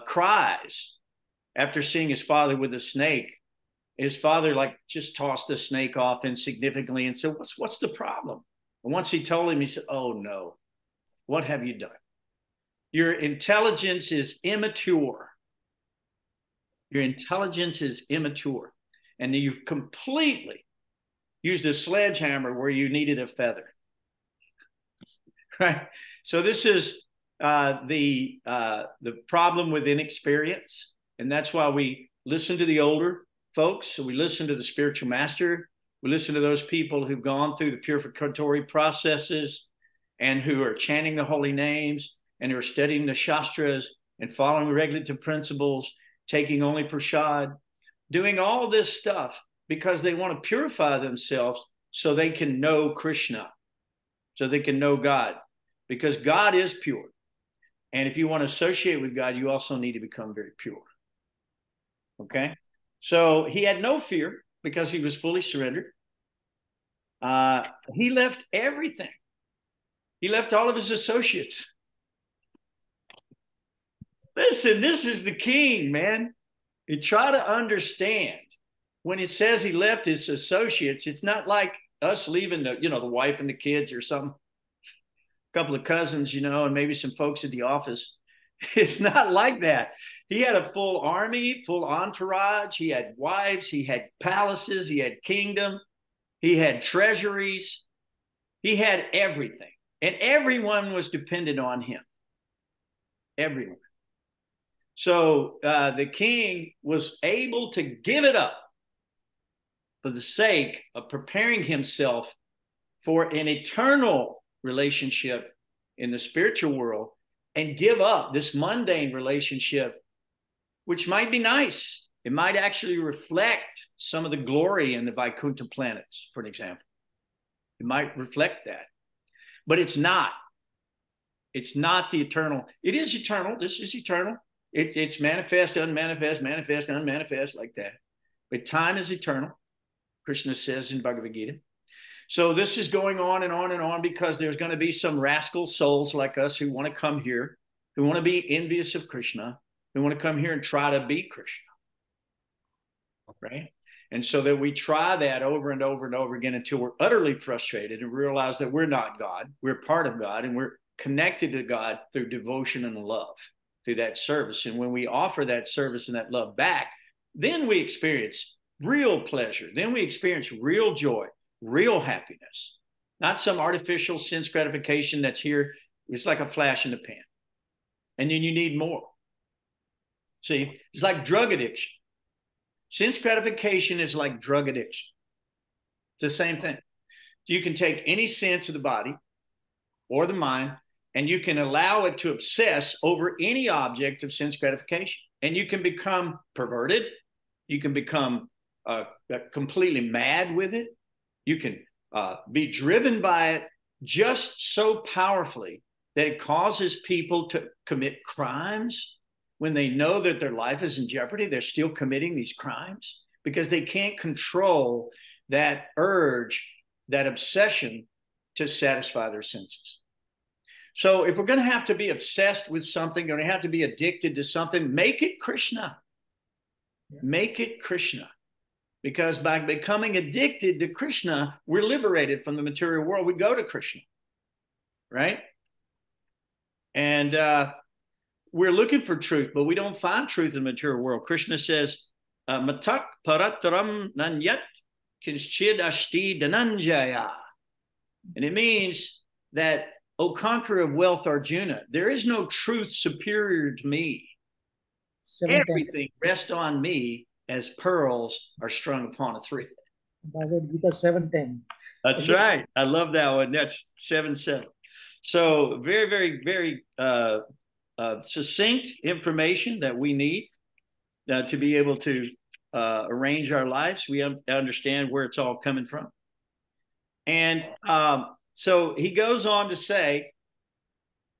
cries after seeing his father with a snake, his father just tossed the snake off insignificantly and said, what's the problem? And once he told him, he said, oh no, what have you done? Your intelligence is immature. Your intelligence is immature. And you've completely used a sledgehammer where you needed a feather. Right? So this is the problem with inexperience. And that's why we listen to the older folks. So we listen to the spiritual master. We listen to those people who've gone through the purificatory processes and who are chanting the holy names and who are studying the Shastras and following regulative principles, taking only prasad, doing all this stuff because they want to purify themselves so they can know Krishna, so they can know God, because God is pure. And if you want to associate with God, you also need to become very pure. Okay? So he had no fear because he was fully surrendered. He left everything. He left all of his associates. Listen, this is the king, man. You try to understand. When it says he left his associates, it's not like us leaving the wife and the kids or some couple of cousins, and maybe some folks at the office. It's not like that. He had a full army, full entourage. He had wives. He had palaces. He had kingdom. He had treasuries. He had everything. And everyone was dependent on him. Everyone. So the king was able to give it up for the sake of preparing himself for an eternal relationship in the spiritual world and give up this mundane relationship, which might be nice. It might actually reflect some of the glory in the Vaikuntha planets, for an example. It might reflect that. But it's not. It's not the eternal. It is eternal. This is eternal. It's manifest, unmanifest, manifest, unmanifest, like that. But time is eternal, Krishna says in Bhagavad Gita. So this is going on and on and on because there's going to be some rascal souls like us who want to come here, who want to be envious of Krishna, who want to come here and try to be Krishna. Right? And so that we try that over and over and over again until we're utterly frustrated and realize that we're not God. We're part of God and we're connected to God through devotion and love, through that service. And when we offer that service and that love back, then we experience real pleasure. Then we experience real joy, real happiness, not some artificial sense gratification that's here. It's like a flash in the pan. And then you need more. See, it's like drug addiction. Sense gratification is like drug addiction. It's the same thing. You can take any sense of the body or the mind, and you can allow it to obsess over any object of sense gratification. and you can become perverted. You can become completely mad with it. You can be driven by it just so powerfully that it causes people to commit crimes. When they know that their life is in jeopardy, they're still committing these crimes because they can't control that urge, that obsession to satisfy their senses. So if we're going to have to be obsessed with something, going to have to be addicted to something, make it Krishna. Make it Krishna. Because by becoming addicted to Krishna, we're liberated from the material world. We go to Krishna, right? And we're looking for truth, but we don't find truth in the material world. Krishna says, Matak parataram nanyat kinchid ashti dhananjaya. And it means that, O conqueror of wealth, Arjuna, there is no truth superior to me. Everything rests on me as pearls are strung upon a thread. Bhagavad-gita 7:10. That's right. I love that one. That's 7:7. So very, very, very succinct information that we need to be able to arrange our lives. We understand where it's all coming from. And so he goes on to say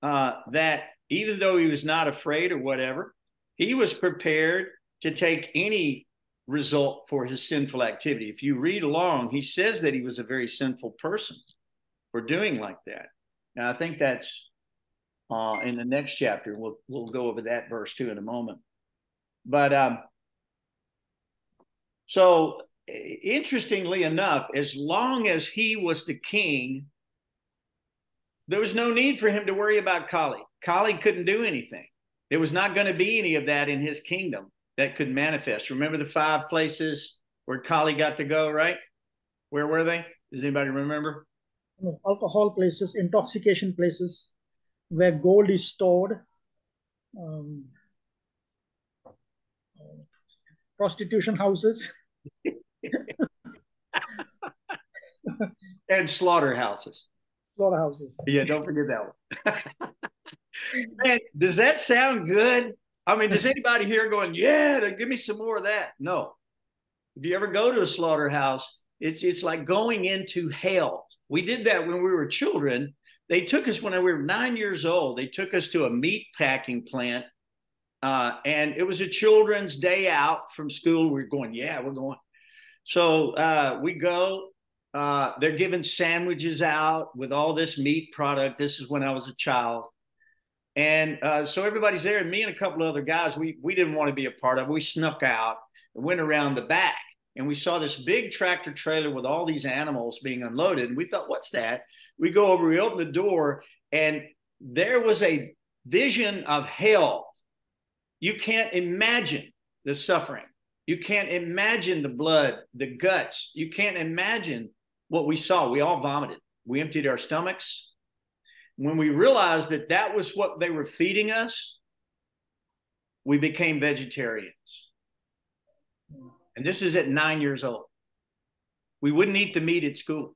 that even though he was not afraid or whatever, he was prepared to take any result for his sinful activity. If you read along, he says that he was a very sinful person for doing like that. Now, I think that's in the next chapter. We'll go over that verse too in a moment. But so interestingly enough, as long as he was the king, there was no need for him to worry about Kali. Kali couldn't do anything. There was not going to be any of that in his kingdom that could manifest. Remember the 5 places where Kali got to go, right? Where were they? Does anybody remember? Alcohol places, intoxication places, where gold is stored, prostitution houses. And slaughterhouses. Slaughterhouses. Yeah, don't forget that one. Man, does that sound good? I mean, does anybody here going, yeah, give me some more of that? No. If you ever go to a slaughterhouse, it's like going into hell. We did that when we were children. They took us when we were 9 years old. They took us to a meat packing plant, and it was a children's day out from school. We were going, yeah, we're going. So we go. They're giving sandwiches out with all this meat product. This is when I was a child. And so everybody's there, and me and a couple of other guys, we didn't want to be a part of it. We snuck out and went around the back, and we saw this big tractor trailer with all these animals being unloaded. And we thought, what's that? We go over, we open the door, and there was a vision of hell. You can't imagine the suffering. You can't imagine the blood, the guts. You can't imagine what we saw. We all vomited. We emptied our stomachs. When we realized that that was what they were feeding us, we became vegetarians. And this is at 9 years old. We wouldn't eat the meat at school.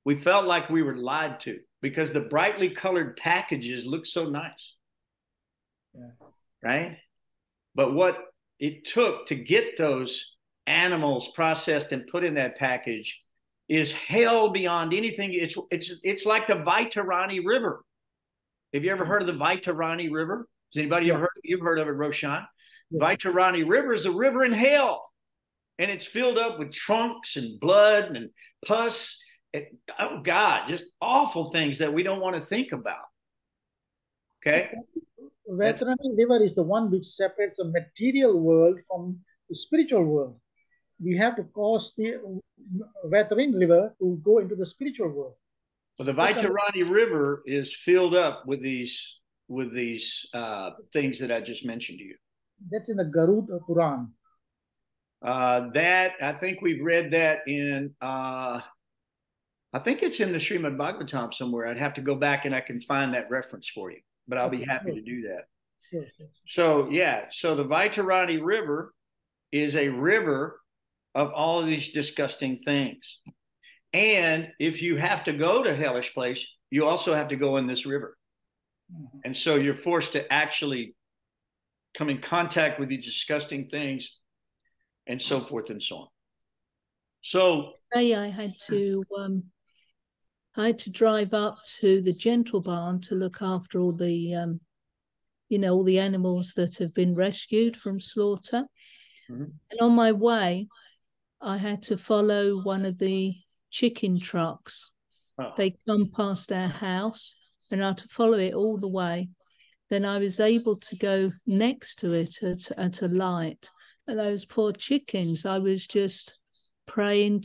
We felt like we were lied to because the brightly colored packages looked so nice. Yeah. Right? But what it took to get those animals processed and put in that package is hell beyond anything. It's like the Vaitarani River. Have you ever heard of the Vaitarani River? Has anybody ever heard? You've heard of it, Roshan? Yeah. Vaitarani River is a river in hell, and it's filled up with trunks and blood and pus. Oh God, just awful things that we don't want to think about. Okay. Vaitarani River is the one which separates the material world from the spiritual world. We have to cross the Vaitarani River to go into the spiritual world. Well, the Vaitarani River is filled up with these things that I just mentioned to you. That's in the Garuda Puran. That I think we've read that in. I think it's in the Srimad Bhagavatam somewhere. I'd have to go back and I can find that reference for you, but I'll be happy to do that. Sure. So yeah, so the Vaitarani River is a river of all of these disgusting things. And if you have to go to hellish place, you also have to go in this river. Mm-hmm. And so you're forced to actually come in contact with these disgusting things, and so forth and so on. So today I had to drive up to the Gentle Barn to look after all the all the animals that have been rescued from slaughter. And on my way, I had to follow one of the chicken trucks. They come past our house, and I had to follow it all the way. Then I was able to go next to it at a light. And those poor chickens, I was just praying,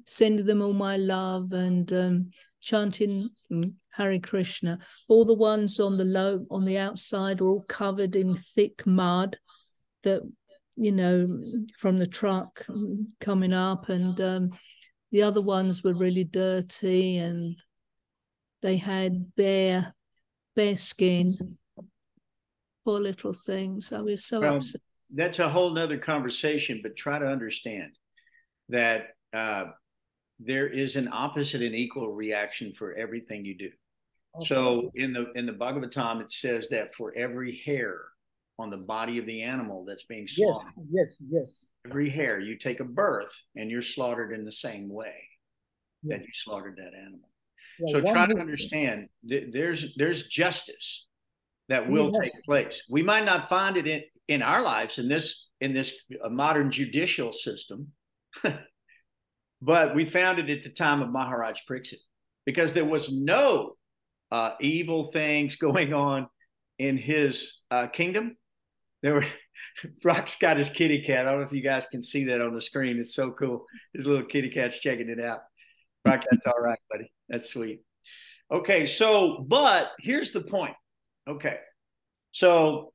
sending them all my love and chanting Hare Krishna. All the ones on the outside are all covered in thick mud that, from the truck coming up, and the other ones were really dirty, and they had bare skin. Poor little things. I was so upset. That's a whole nother conversation, but try to understand that there is an opposite and equal reaction for everything you do. Okay. So in the Bhagavatam, it says that for every hair on the body of the animal that's being slaughtered, yes, every hair, you take a birth and you're slaughtered in the same way that you slaughtered that animal. So try to understand there's justice that will take place. We might not find it in our lives in this modern judicial system, but we found it at the time of Maharaja Pariksit, because there was no evil things going on in his kingdom. Brock's got his kitty cat. I don't know if you guys can see that on the screen. It's so cool. His little kitty cat's checking it out. Brock, that's all right, buddy. That's sweet. Okay, but here's the point. Okay, so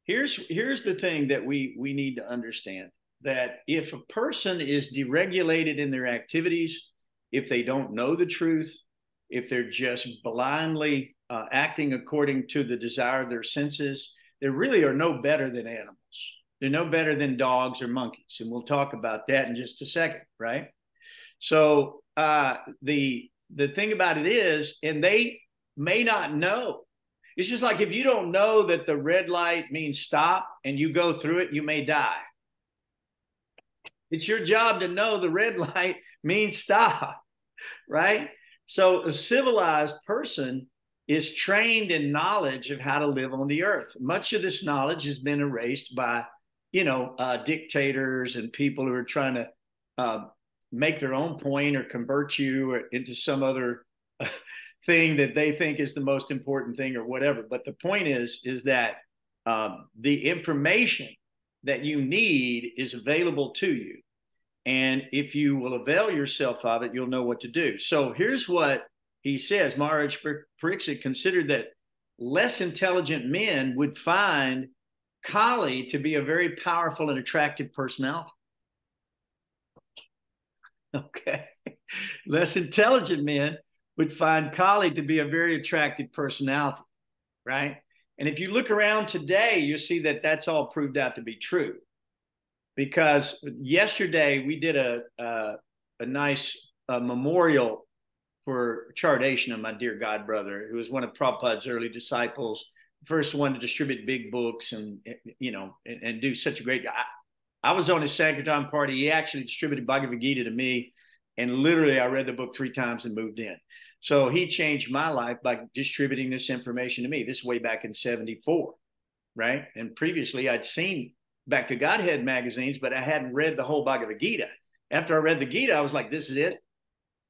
here's the thing that we need to understand, that if a person is deregulated in their activities, if they don't know the truth, if they're just blindly acting according to the desire of their senses, they really are no better than animals. They're no better than dogs or monkeys. And we'll talk about that in just a second, right? So the thing about it is, and they may not know. It's just like if you don't know that the red light means stop and you go through it, you may die. It's your job to know the red light means stop, right? So a civilized person is trained in knowledge of how to live on the earth. Much of this knowledge has been erased by, dictators and people who are trying to make their own point or convert you into some other thing that they think is the most important thing or whatever. But the point is that the information that you need is available to you. And if you will avail yourself of it, you'll know what to do. So here's what he says. Maharaja Pariksit considered that less intelligent men would find Kali to be a very powerful and attractive personality. Okay. Less intelligent men would find Kali to be a very attractive personality, right? And if you look around today, you'll see that that's all proved out to be true. Because yesterday we did a nice memorial for Chardeshna, my dear god brother, who was one of Prabhupada's early disciples, first one to distribute big books and do such a great. I was on his Sankirtan party. He actually distributed Bhagavad Gita to me, and literally I read the book 3 times and moved in. So he changed my life by distributing this information to me. This way back in '74, right? And previously I'd seen Back to Godhead magazines, but I hadn't read the whole Bhagavad Gita. After I read the Gita, I was like, this is it.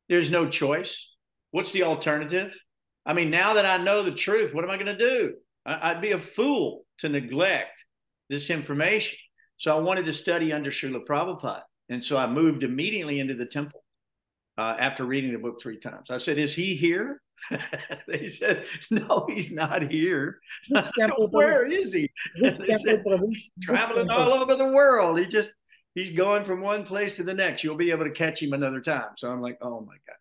There's no choice. What's the alternative? I mean, now that I know the truth, what am I going to do? I'd be a fool to neglect this information. So I wanted to study under Srila Prabhupada. And so I moved immediately into the temple after reading the book 3 times. I said, is he here? They said, no, he's not here. I said, where is he? They said, traveling all over the world. He's going from one place to the next. You'll be able to catch him another time. So I'm like, oh my God.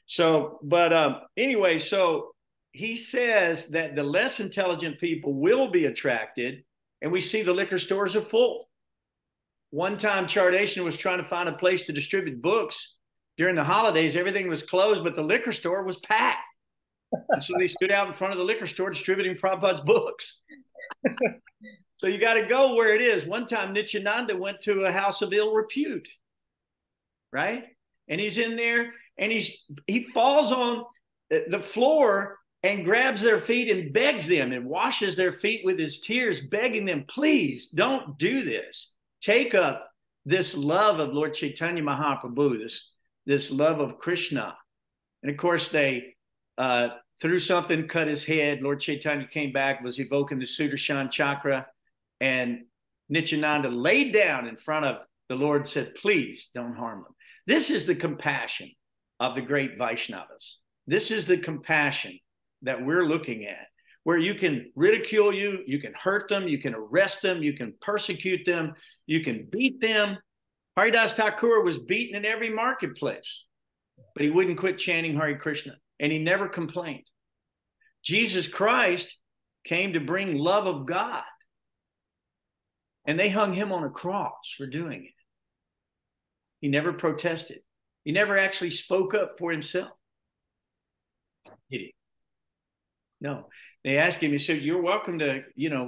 So, but anyway, so he says that the less intelligent people will be attracted, and we see the liquor stores are full. One time Chardeshna was trying to find a place to distribute books during the holidays. Everything was closed, but the liquor store was packed. And so they stood out in front of the liquor store distributing Prabhupada's books. So you got to go where it is. One time Nityananda went to a house of ill repute, right? And he's in there and he falls on the floor and grabs their feet and begs them and washes their feet with his tears, begging them, please don't do this. Take up this love of Lord Chaitanya Mahaprabhu, this love of Krishna. And of course, they threw something, cut his head. Lord Chaitanya came back, was evoking the Sudarshan chakra. And Nityananda laid down in front of the Lord and said, please don't harm them. This is the compassion of the great Vaishnavas. This is the compassion that we're looking at, where you can ridicule you, you can hurt them, you can arrest them, you can persecute them, you can beat them. Haridas Thakur was beaten in every marketplace, but he wouldn't quit chanting Hare Krishna, and he never complained. Jesus Christ came to bring love of God, and they hung him on a cross for doing it. He never protested. He never actually spoke up for himself. Did he? No. They asked him, he said, you're welcome to,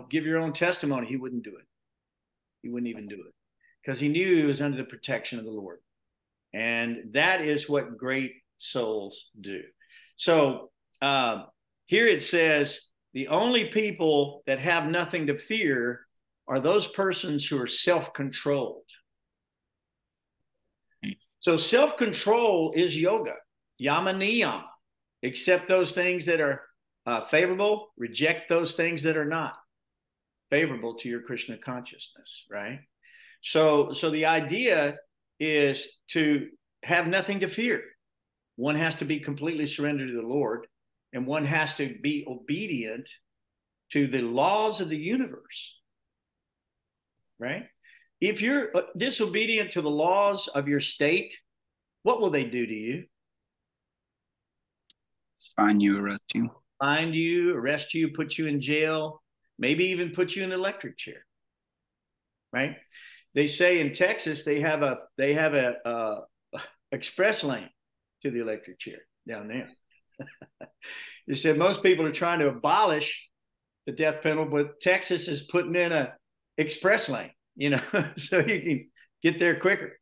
give your own testimony. He wouldn't do it. He wouldn't even do it because he knew he was under the protection of the Lord. And that is what great souls do. So here it says, the only people that have nothing to fear are those persons who are self-controlled. So self-control is yoga, yama niyama. Accept those things that are favorable, reject those things that are not favorable to your Krishna consciousness, right? So the idea is to have nothing to fear. One has to be completely surrendered to the Lord, and one has to be obedient to the laws of the universe, right? If you're disobedient to the laws of your state, what will they do to you? Find you, arrest you. Find you, arrest you, put you in jail, maybe even put you in an electric chair, right? They say in Texas they have a express lane to the electric chair down there. They said most people are trying to abolish the death penalty, but Texas is putting in a express lane, so you can get there quicker.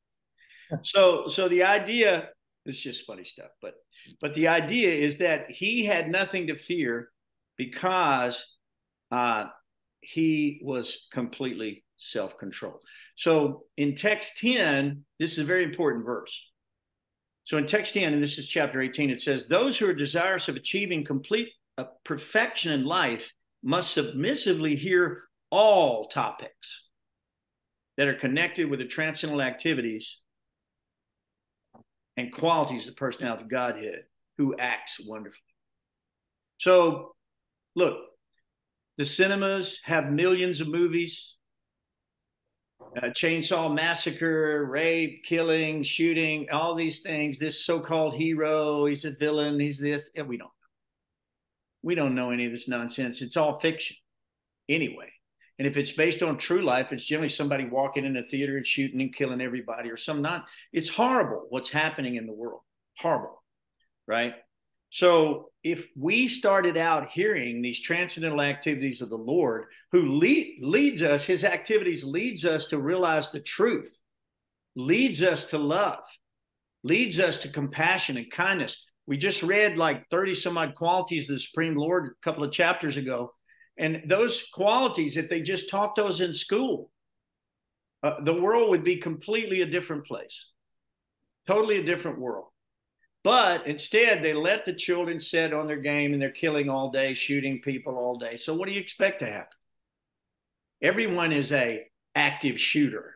So the idea, it's just funny stuff, but the idea is that he had nothing to fear because he was completely self-controlled. So in text 10, this is a very important verse. So in text 10, and this is chapter 18, it says, those who are desirous of achieving complete perfection in life must submissively hear all topics that are connected with the transcendental activities and qualities of the personality of Godhead, who acts wonderfully. So, look, the cinemas have millions of movies. Chainsaw Massacre, rape, killing, shooting, all these things. This so-called hero, he's a villain, he's this. And we don't know. We don't know any of this nonsense. It's all fiction anyway. And if it's based on true life, it's generally somebody walking in a theater and shooting and killing everybody or some not. It's horrible what's happening in the world. Horrible, right? So if we started out hearing these transcendental activities of the Lord, who leads us, his activities leads us to realize the truth, leads us to love, leads us to compassion and kindness. We just read like 30 some odd qualities of the Supreme Lord a couple of chapters ago. And those qualities, if they just taught those in school, the world would be completely a different place, totally a different world. But instead, they let the children sit on their game and they're killing all day, shooting people all day. So what do you expect to happen? Everyone is an active shooter,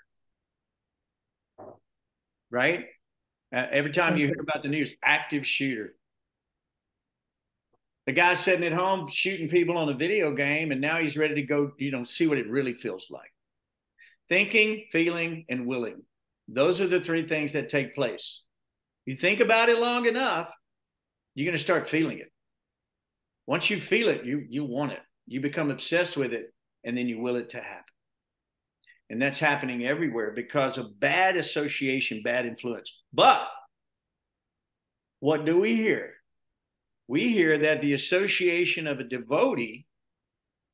right? Every time you hear about the news, active shooter. The guy's sitting at home shooting people on a video game, and now he's ready to go, see what it really feels like. Thinking, feeling, and willing. Those are the three things that take place. You think about it long enough, you're going to start feeling it. Once you feel it, you want it. You become obsessed with it, and then you will it to happen. And that's happening everywhere because of bad association, bad influence. But what do we hear? We hear that the association of a devotee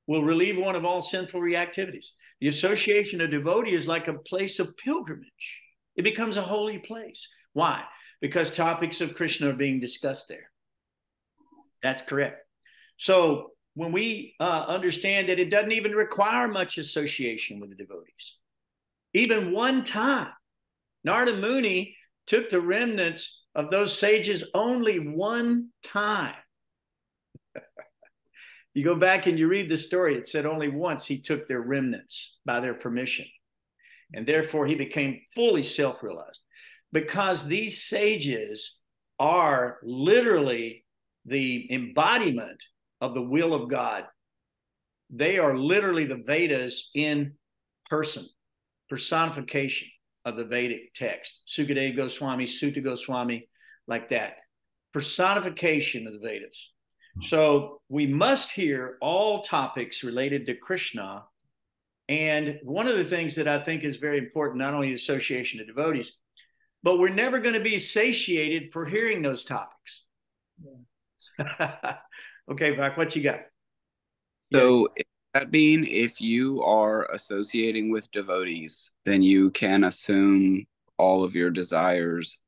will relieve one of all sinful reactivities. The association of devotee is like a place of pilgrimage. It becomes a holy place. Why? Because topics of Krishna are being discussed there. That's correct. So when we understand that it doesn't even require much association with the devotees, even one time, Narada Muni took the remnants of those sages only one time. You go back and you read the story, it said only once he took their remnants by their permission. And therefore he became fully self-realized. Because these sages are literally the embodiment of the will of God. They are literally the Vedas in person, personification of the Vedic text. Sukadeva Goswami, Sutta Goswami, like that. Personification of the Vedas. So we must hear all topics related to Krishna. And one of the things that I think is very important, not only the association of devotees, but we're never going to be satiated for hearing those topics. Yeah. Okay, Bach, what you got? So that being, if you are associating with devotees, then you can assume all of your desires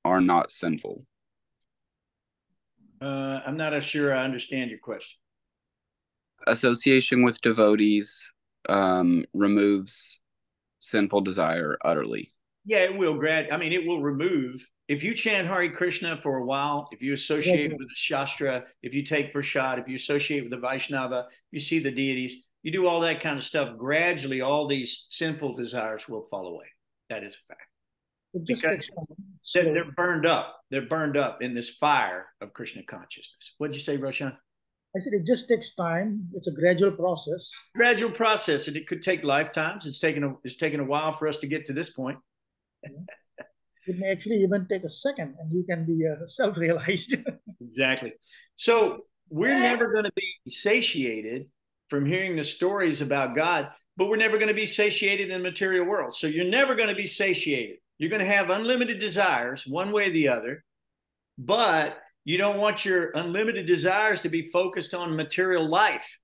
are not sinful. I'm not sure I understand your question. Association with devotees removes sinful desire utterly. Yeah, it will it will remove. If you chant Hare Krishna for a while, if you associate with the Shastra, if you take prasad, if you associate with the Vaishnava, you see the deities, you do all that kind of stuff, gradually all these sinful desires will fall away. That is a fact. Because they're burned up. They're burned up in this fire of Krishna consciousness. What did you say, Roshan? I said it just takes time. It's a gradual process. Gradual process, and it could take lifetimes. It's taken a while for us to get to this point. It may actually even take a second, and you can be self-realized. Exactly. So we're never going to be satiated from hearing the stories about God, but we're never going to be satiated in the material world. So you're never going to be satiated. You're going to have unlimited desires one way or the other, but you don't want your unlimited desires to be focused on material life,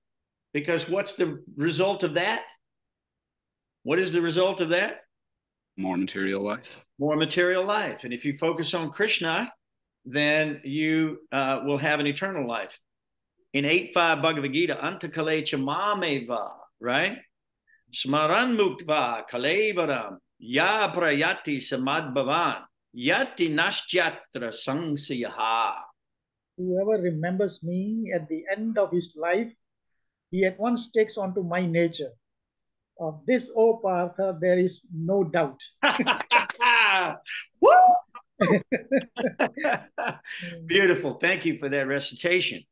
because what's the result of that? What is the result of that? More material life. More material life. And if you focus on Krishna, then you will have an eternal life. In 8.5 Bhagavad Gita, Antakale Chamameva, right? Smaran Muktva Kalevaram Ya Prayati Samad Bhavan Yati Naschyatra Sangsiyaha. Whoever remembers me at the end of his life, he at once takes on to my nature. Of this, O Partha, there is no doubt. Beautiful. Thank you for that recitation.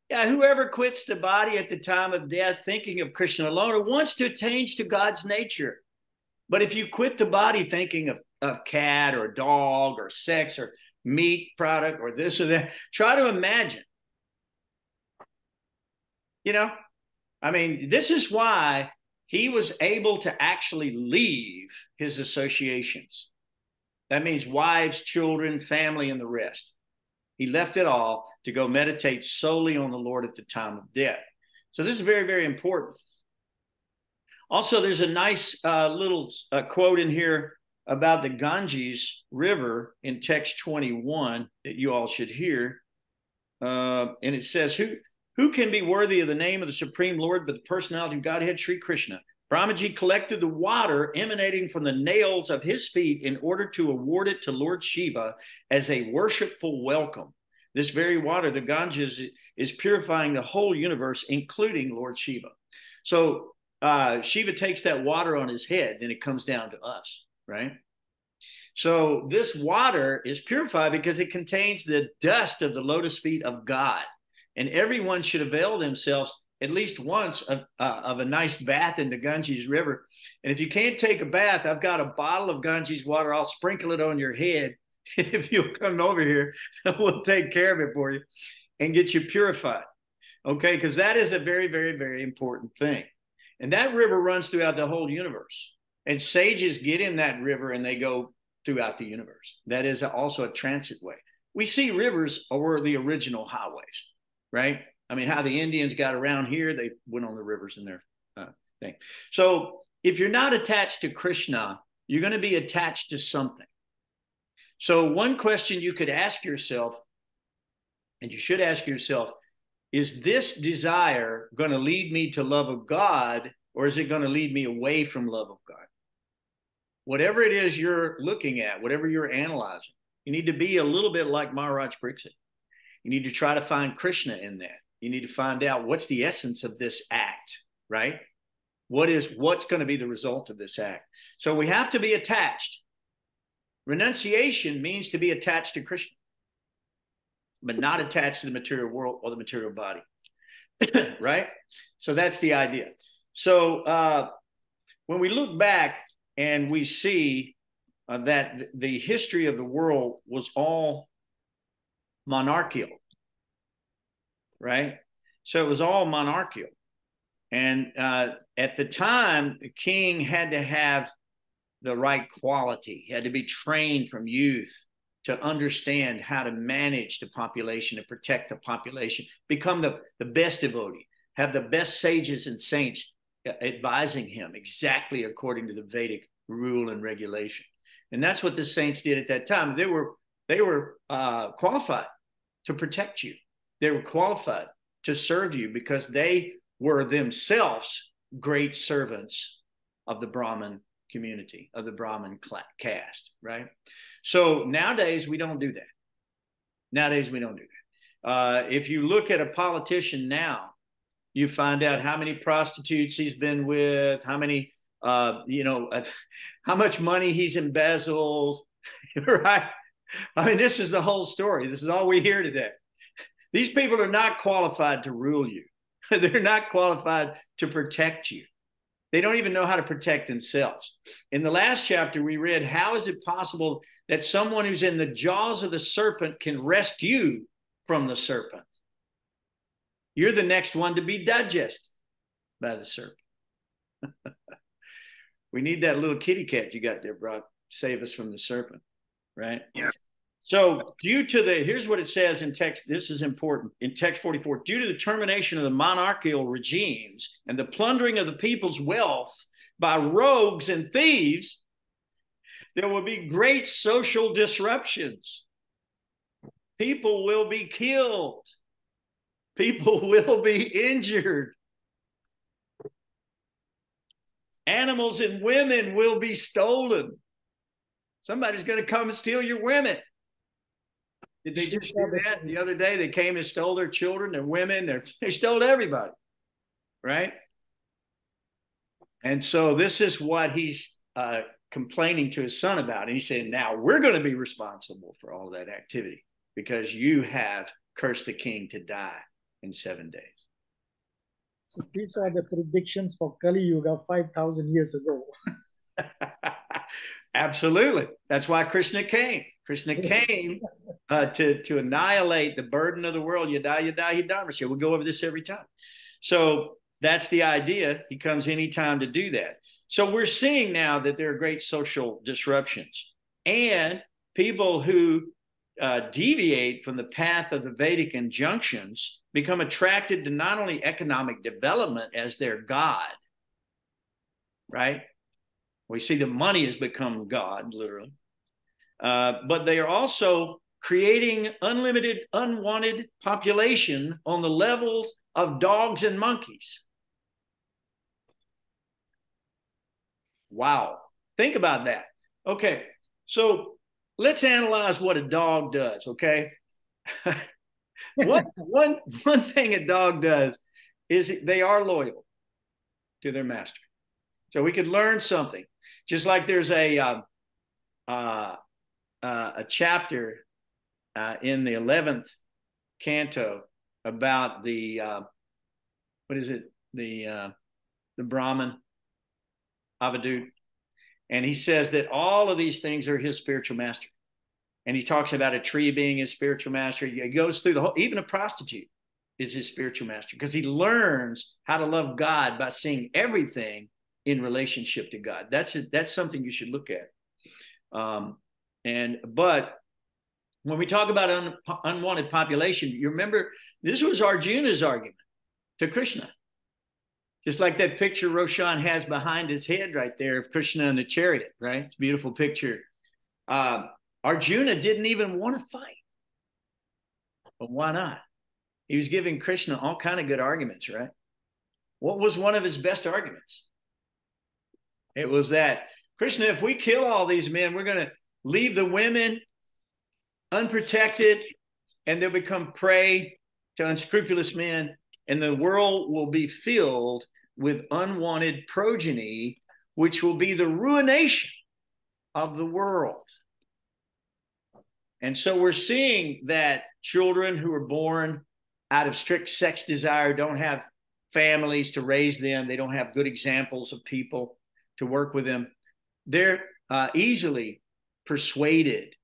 Yeah, whoever quits the body at the time of death thinking of Krishna alone wants to attain to God's nature. But if you quit the body thinking of cat or dog or sex or meat product or this or that, try to imagine. This is why he was able to actually leave his associations. That means wives, children, family, and the rest. He left it all to go meditate solely on the Lord at the time of death. So this is very, very important. Also, there's a nice little quote in here about the Ganges River in text 21 that you all should hear. And it says, who can be worthy of the name of the Supreme Lord but the personality of Godhead, Sri Krishna? Brahmaji collected the water emanating from the nails of his feet in order to award it to Lord Shiva as a worshipful welcome. This very water, the Ganges, is purifying the whole universe, including Lord Shiva. So Shiva takes that water on his head, and it comes down to us, right? So this water is purified because it contains the dust of the lotus feet of God. And everyone should avail themselves at least once of a nice bath in the Ganges River. And if you can't take a bath, I've got a bottle of Ganges water. I'll sprinkle it on your head. If you'll come over here, we'll take care of it for you and get you purified. Okay, because that is a very, very, very important thing. And that river runs throughout the whole universe. And sages get in that river and they go throughout the universe. That is also a transit way. We see rivers are the original highways, right? I mean, how the Indians got around here, they went on the rivers in their thing. So if you're not attached to Krishna, you're going to be attached to something. So one question you could ask yourself, and you should ask yourself, is this desire going to lead me to love of God, or is it going to lead me away from love of God? Whatever it is you're looking at, whatever you're analyzing, you need to be a little bit like Maharaja Pariksit. You need to try to find Krishna in that. You need to find out what's the essence of this act, right? What's going to be the result of this act? So we have to be attached. Renunciation means to be attached to Krishna, but not attached to the material world or the material body, right? So that's the idea. So when we look back and we see that the history of the world was all monarchical, right? So it was all monarchical. And at the time, the king had to have the right quality. He had to be trained from youth to understand how to manage the population, to protect the population, become the best devotee, have the best sages and saints advising him exactly according to the Vedic rule and regulation. And that's what the saints did at that time. They were qualified to protect you. They were qualified to serve you because they were themselves great servants of the Brahmin community, of the Brahmin caste, right? So nowadays, we don't do that. Nowadays, we don't do that. If you look at a politician now, you find out how many prostitutes he's been with, how many, how much money he's embezzled, right? I mean, this is the whole story. This is all we hear today. These people are not qualified to rule you. They're not qualified to protect you. They don't even know how to protect themselves. In the last chapter, we read, how is it possible that someone who's in the jaws of the serpent can rescue you from the serpent? You're the next one to be digested by the serpent. We need that little kitty cat you got there, bro. Save us from the serpent, right? Yeah. So here's what it says in text. This is important. In text 44, due to the termination of the monarchical regimes and the plundering of the people's wealth by rogues and thieves, there will be great social disruptions. People will be killed. People will be injured. Animals and women will be stolen. Somebody's going to come and steal your women. Did they just do that the other day? They came and stole their children, their women, they stole everybody, right? And so this is what he's complaining to his son about. And he said, now we're going to be responsible for all that activity because you have cursed the king to die in 7 days. So these are the predictions for Kali Yuga 5,000 years ago. Absolutely. That's why Krishna came. Krishna came to annihilate the burden of the world. Yada, yada, yada. We'll go over this every time. So that's the idea. He comes anytime to do that. So we're seeing now that there are great social disruptions. And people who deviate from the path of the Vedic injunctions become attracted to not only economic development as their God, right? We see the money has become God, literally. But they are also creating unlimited, unwanted population on the levels of dogs and monkeys. Wow. Think about that. Okay. So let's analyze what a dog does, okay? One thing a dog does is they are loyal to their master. So we could learn something. Just like there's a chapter in the 11th canto about the the Brahman Avadut, and he says that all of these things are his spiritual master, and he talks about a tree being his spiritual master. He goes through the whole, even a prostitute is his spiritual master because he learns how to love God by seeing everything in relationship to God. That's something you should look at. But when we talk about unwanted population, you remember this was Arjuna's argument to Krishna. Just like that picture Roshan has behind his head right there of Krishna in the chariot, right? It's a beautiful picture. Arjuna didn't even want to fight. But why not? He was giving Krishna all kind of good arguments, right? What was one of his best arguments? It was that, Krishna, if we kill all these men, we're going to leave the women unprotected, and they'll become prey to unscrupulous men, and the world will be filled with unwanted progeny, which will be the ruination of the world. And so we're seeing that children who are born out of strict sex desire don't have families to raise them. They don't have good examples of people to work with them. They're easily persuaded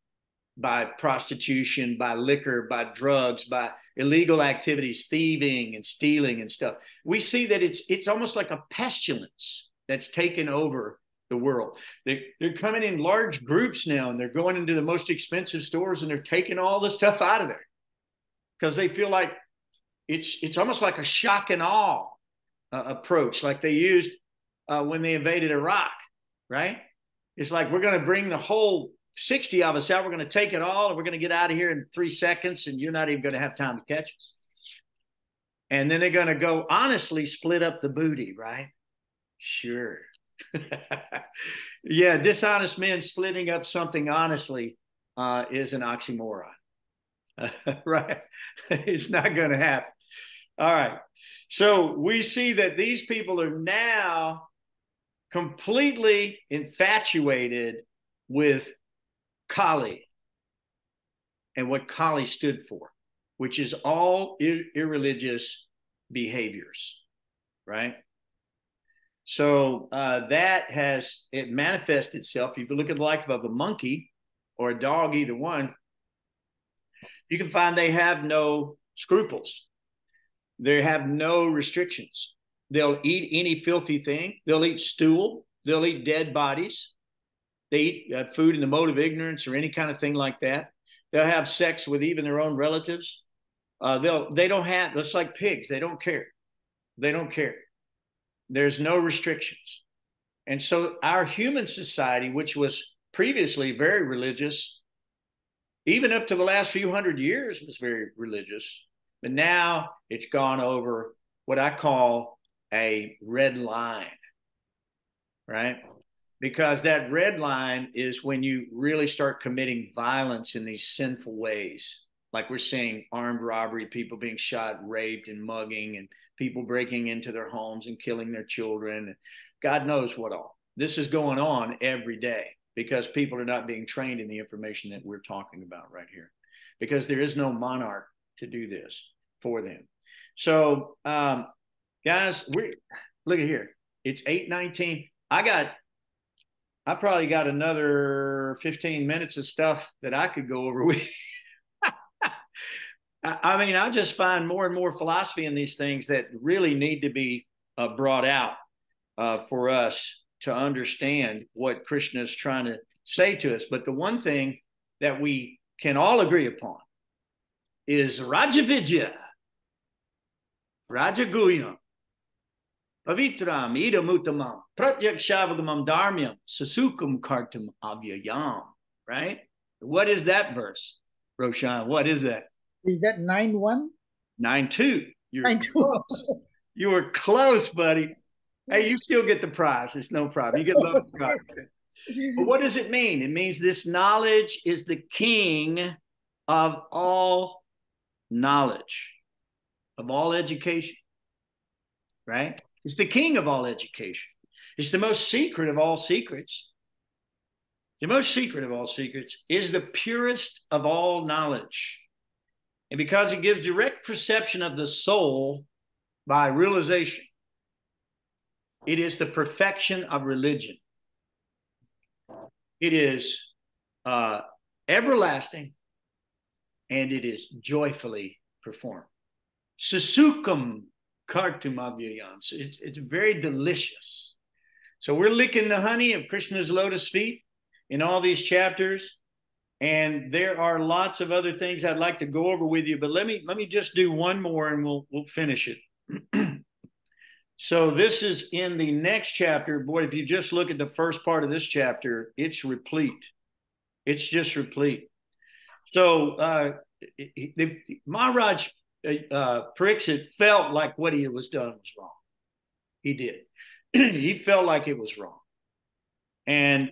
by prostitution, by liquor, by drugs, by illegal activities, thieving and stealing and stuff. We see that it's almost like a pestilence that's taken over the world. They're coming in large groups now, and they're going into the most expensive stores, and they're taking all the stuff out of there because they feel like it's almost like a shock and awe approach, like they used when they invaded Iraq, right? It's like, we're going to bring the whole 60 of us out. We're going to take it all, and we're going to get out of here in 3 seconds, and you're not even going to have time to catch us. And then they're going to go honestly split up the booty, right? Sure. Yeah, dishonest men splitting up something honestly is an oxymoron. Right? It's not going to happen. All right. So we see that these people are now completely infatuated with Kali and what Kali stood for, which is all irreligious behaviors, right? So it manifests itself. If you look at the life of a monkey or a dog, either one, you can find they have no scruples. They have no restrictions. They'll eat any filthy thing. They'll eat stool. They'll eat dead bodies. They eat food in the mode of ignorance or any kind of thing like that. They'll have sex with even their own relatives. It's like pigs. They don't care. They don't care. There's no restrictions. And so our human society, which was previously very religious, even up to the last few hundred years, was very religious. But now it's gone over what I call a red line, right? Because that red line is when you really start committing violence in these sinful ways. Like we're seeing armed robbery, people being shot, raped, and mugging, and people breaking into their homes and killing their children. God knows what all. This is going on every day because people are not being trained in the information that we're talking about right here. Because there is no monarch to do this for them. So, guys, look at here. It's 8:19. I probably got another 15 minutes of stuff that I could go over with. I mean, I just find more and more philosophy in these things that really need to be brought out for us to understand what Krishna is trying to say to us. But the one thing that we can all agree upon is Rajavidya, Rajaguyam, Pavitram, Idamuttamam, Pratyakshavagam Dharmyam, Sasukam Kartam Avyayam, right? What is that verse, Roshan? What is that? Is that 9:1? 9:2. You're 9:2. close. You were close, buddy. Hey, you still get the prize. It's no problem. You get love of God. But what does it mean? It means this knowledge is the king of all knowledge, of all education, right? It's the king of all education. It's the most secret of all secrets. The most secret of all secrets is the purest of all knowledge. And because it gives direct perception of the soul by realization, it is the perfection of religion. It is everlasting, and it is joyfully performed. Susukam kartum avyayam. It's very delicious. So we're licking the honey of Krishna's lotus feet in all these chapters. And there are lots of other things I'd like to go over with you, but let me just do one more and we'll finish it. So this is in the next chapter. Boy, if you just look at the first part of this chapter, it's replete. It's just replete. So Maharaj Pariksit felt like what he was done was wrong. He did. He felt like it was wrong. And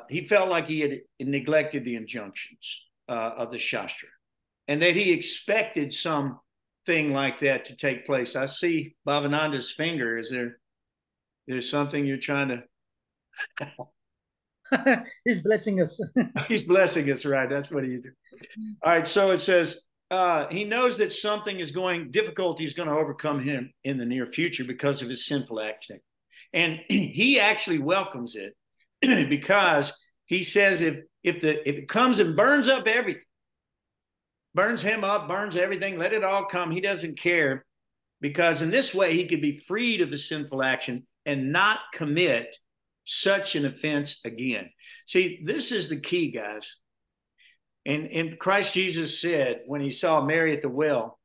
he felt like he had neglected the injunctions of the Shastra, and that he expected something like that to take place. I see Bhavananda's finger. Is there's something you're trying to... He's blessing us. He's blessing us, right? That's what he's doing. All right, so it says, he knows that something is difficulty is going to overcome him in the near future because of his sinful action. And he actually welcomes it because he says if it comes and burns up everything, burns him up, burns everything, let it all come, he doesn't care, because in this way he could be freed of the sinful action and not commit such an offense again. See, this is the key, guys. And Christ Jesus said when he saw Mary at the well,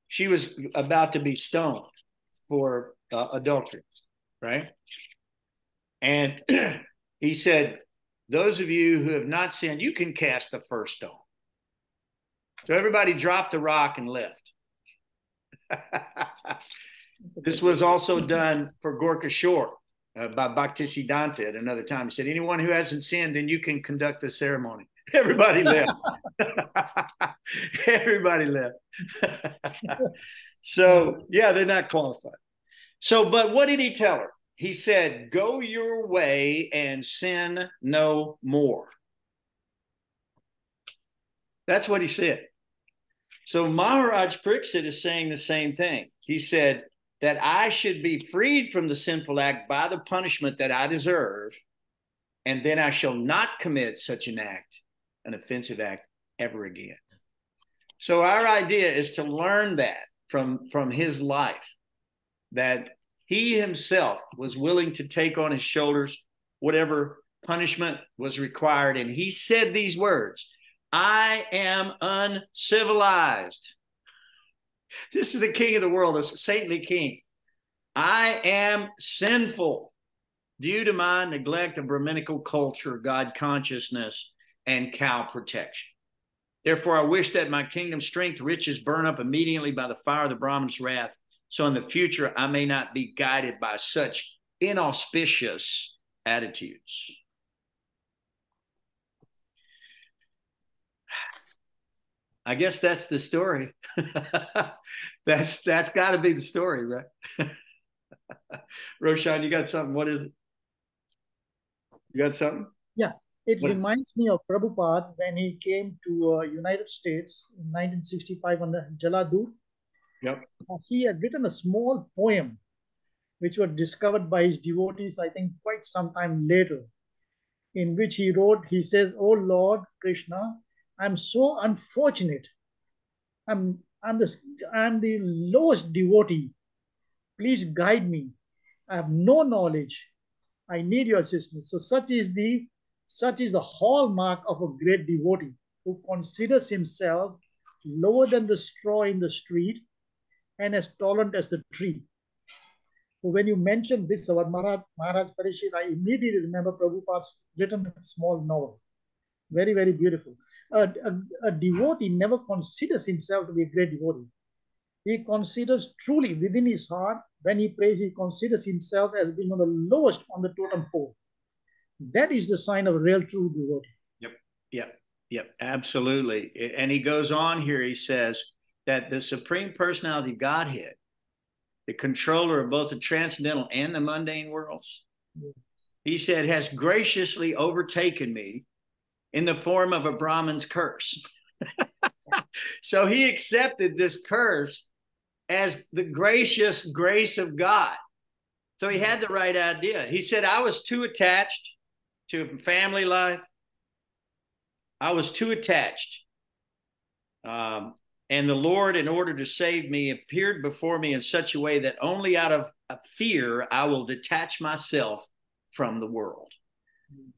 she was about to be stoned for adultery, right? And he said, those of you who have not sinned, you can cast the first stone. So everybody dropped the rock and left. This was also done for Gorkha Shore by Bhaktisiddhanta at another time. He said, anyone who hasn't sinned, then you can conduct the ceremony. Everybody left. Everybody left. So, yeah, they're not qualified. So, but what did he tell her? He said, go your way and sin no more. That's what he said. So Maharaj Pariksit is saying the same thing. He said that I should be freed from the sinful act by the punishment that I deserve, and then I shall not commit such an act, an offensive act, ever again. So our idea is to learn that from his life, that he himself was willing to take on his shoulders whatever punishment was required. And he said these words, I am uncivilized. This is the king of the world, a saintly king. I am sinful due to my neglect of Brahminical culture, God consciousness, and cow protection. Therefore, I wish that my kingdom's strength, riches burn up immediately by the fire of the Brahman's wrath, so in the future I may not be guided by such inauspicious attitudes. I guess that's the story. That's got to be the story, right? Roshan, you got something? What is it? You got something? Yeah, it reminds me of Prabhupada when he came to United States in 1965 on the Jaladut. Yep. He had written a small poem which was discovered by his devotees, I think, quite some time later, in which he wrote, he says, "Oh Lord Krishna, I'm so unfortunate. I'm the lowest devotee. Please guide me. I have no knowledge. I need your assistance." So such is the hallmark of a great devotee who considers himself lower than the straw in the street and as tolerant as the tree. So when you mentioned this about Maharaj Pariksit, I immediately remember Prabhupada's written a small novel. Very, very beautiful. A devotee never considers himself to be a great devotee. He considers truly within his heart, when he prays, he considers himself as being on the lowest on the totem pole. That is the sign of a real true devotee. Yep, absolutely. And he goes on here, he says that the Supreme Personality of Godhead, the controller of both the transcendental and the mundane worlds, he said, has graciously overtaken me in the form of a Brahman's curse. So he accepted this curse as the gracious grace of God. So he had the right idea. He said, I was too attached to family life. I was too attached. And the Lord, in order to save me, appeared before me in such a way that only out of fear I will detach myself from the world.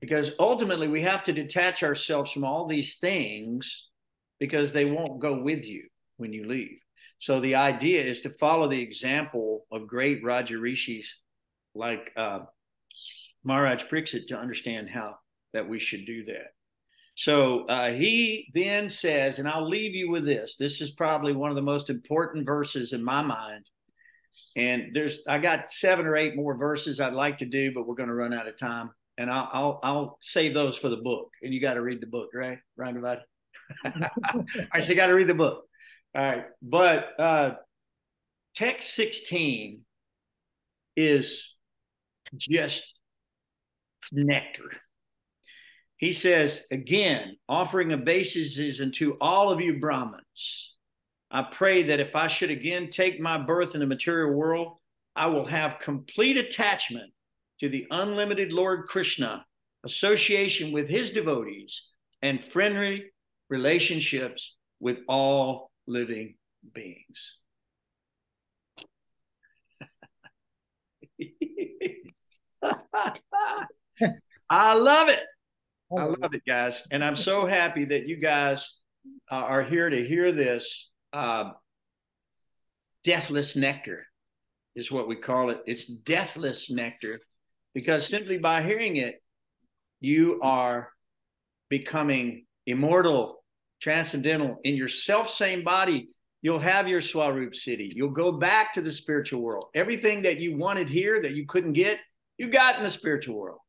Because ultimately we have to detach ourselves from all these things because they won't go with you when you leave. So the idea is to follow the example of great Raja Rishis like Maharaj Pariksit to understand how that we should do that. So he then says, and I'll leave you with this. This is probably one of the most important verses in my mind. And I got 7 or 8 more verses I'd like to do, but we're going to run out of time. And I'll save those for the book. And you got to read the book, right? Roundabout. All right, so you got to read the book. All right. But text 16 is just nectar. He says, again, offering obeisances unto all of you Brahmins. I pray that if I should again take my birth in the material world, I will have complete attachment to the unlimited Lord Krishna, association with his devotees, and friendly relationships with all living beings. I love it. I love it, guys. And I'm so happy that you guys are here to hear this. Deathless nectar is what we call it. It's deathless nectar because simply by hearing it, you are becoming immortal, transcendental in your self-same body. You'll have your Swarup City. You'll go back to the spiritual world. Everything that you wanted here that you couldn't get, you got in the spiritual world.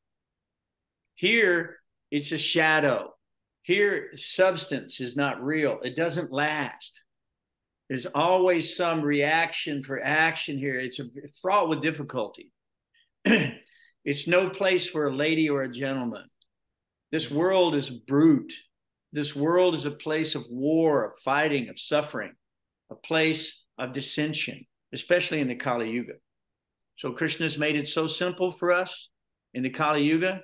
Here, it's a shadow. Here, substance is not real. It doesn't last. There's always some reaction for action here. It's fraught with difficulty. It's no place for a lady or a gentleman. This world is brute. This world is a place of war, of fighting, of suffering, a place of dissension, especially in the Kali Yuga. So Krishna's made it so simple for us in the Kali Yuga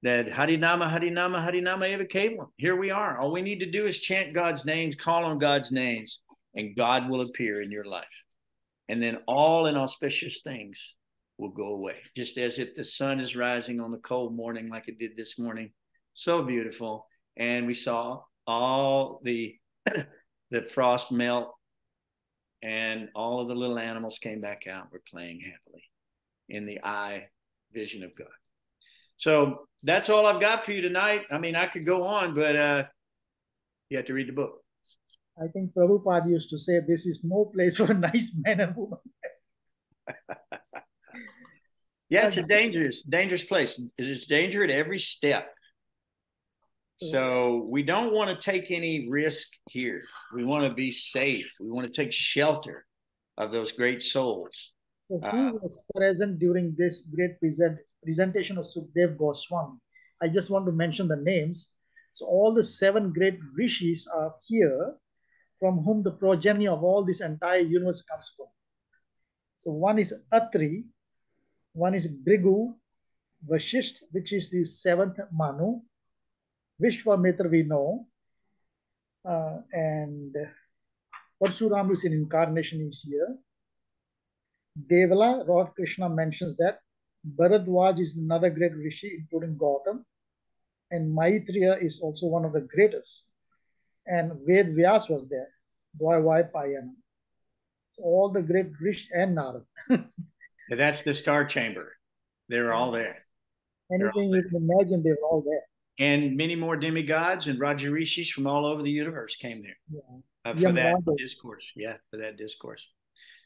that Harinama, Harinama, Harinama Eva Kevalam. Here we are. All we need to do is chant God's names, call on God's names, and God will appear in your life. And then all inauspicious things will go away, just as if the sun is rising on the cold morning like it did this morning. So beautiful. And we saw all the frost melt, and all of the little animals came back out. We're playing happily in the eye vision of God. So that's all I've got for you tonight. I mean, I could go on, but you have to read the book. I think Prabhupada used to say, this is no place for nice men and women. Yeah, it's a dangerous place. There's danger at every step. So we don't want to take any risk here. We want to be safe. We want to take shelter of those great souls. So who was present during this great presentation of Sukdev Goswami? I just want to mention the names. So all the 7 great rishis are here, from whom the progeny of all this entire universe comes from. So one is Atri, one is Brigu, Vashisht, which is the 7th Manu, Vishwamitra we know, and Parshuram is an incarnation is here. Devala, Lord Krishna mentions that. Bharadwaj is another great rishi, including Gautam. And Maitreya is also one of the greatest. And Ved Vyas was there, Dvaipayana. So all the great rishi and Narad. That's the star chamber. They were all there. Anything you can imagine, they were all there. And many more demigods and Raja Rishis from all over the universe came there Yeah. for that discourse. Yeah, for that discourse.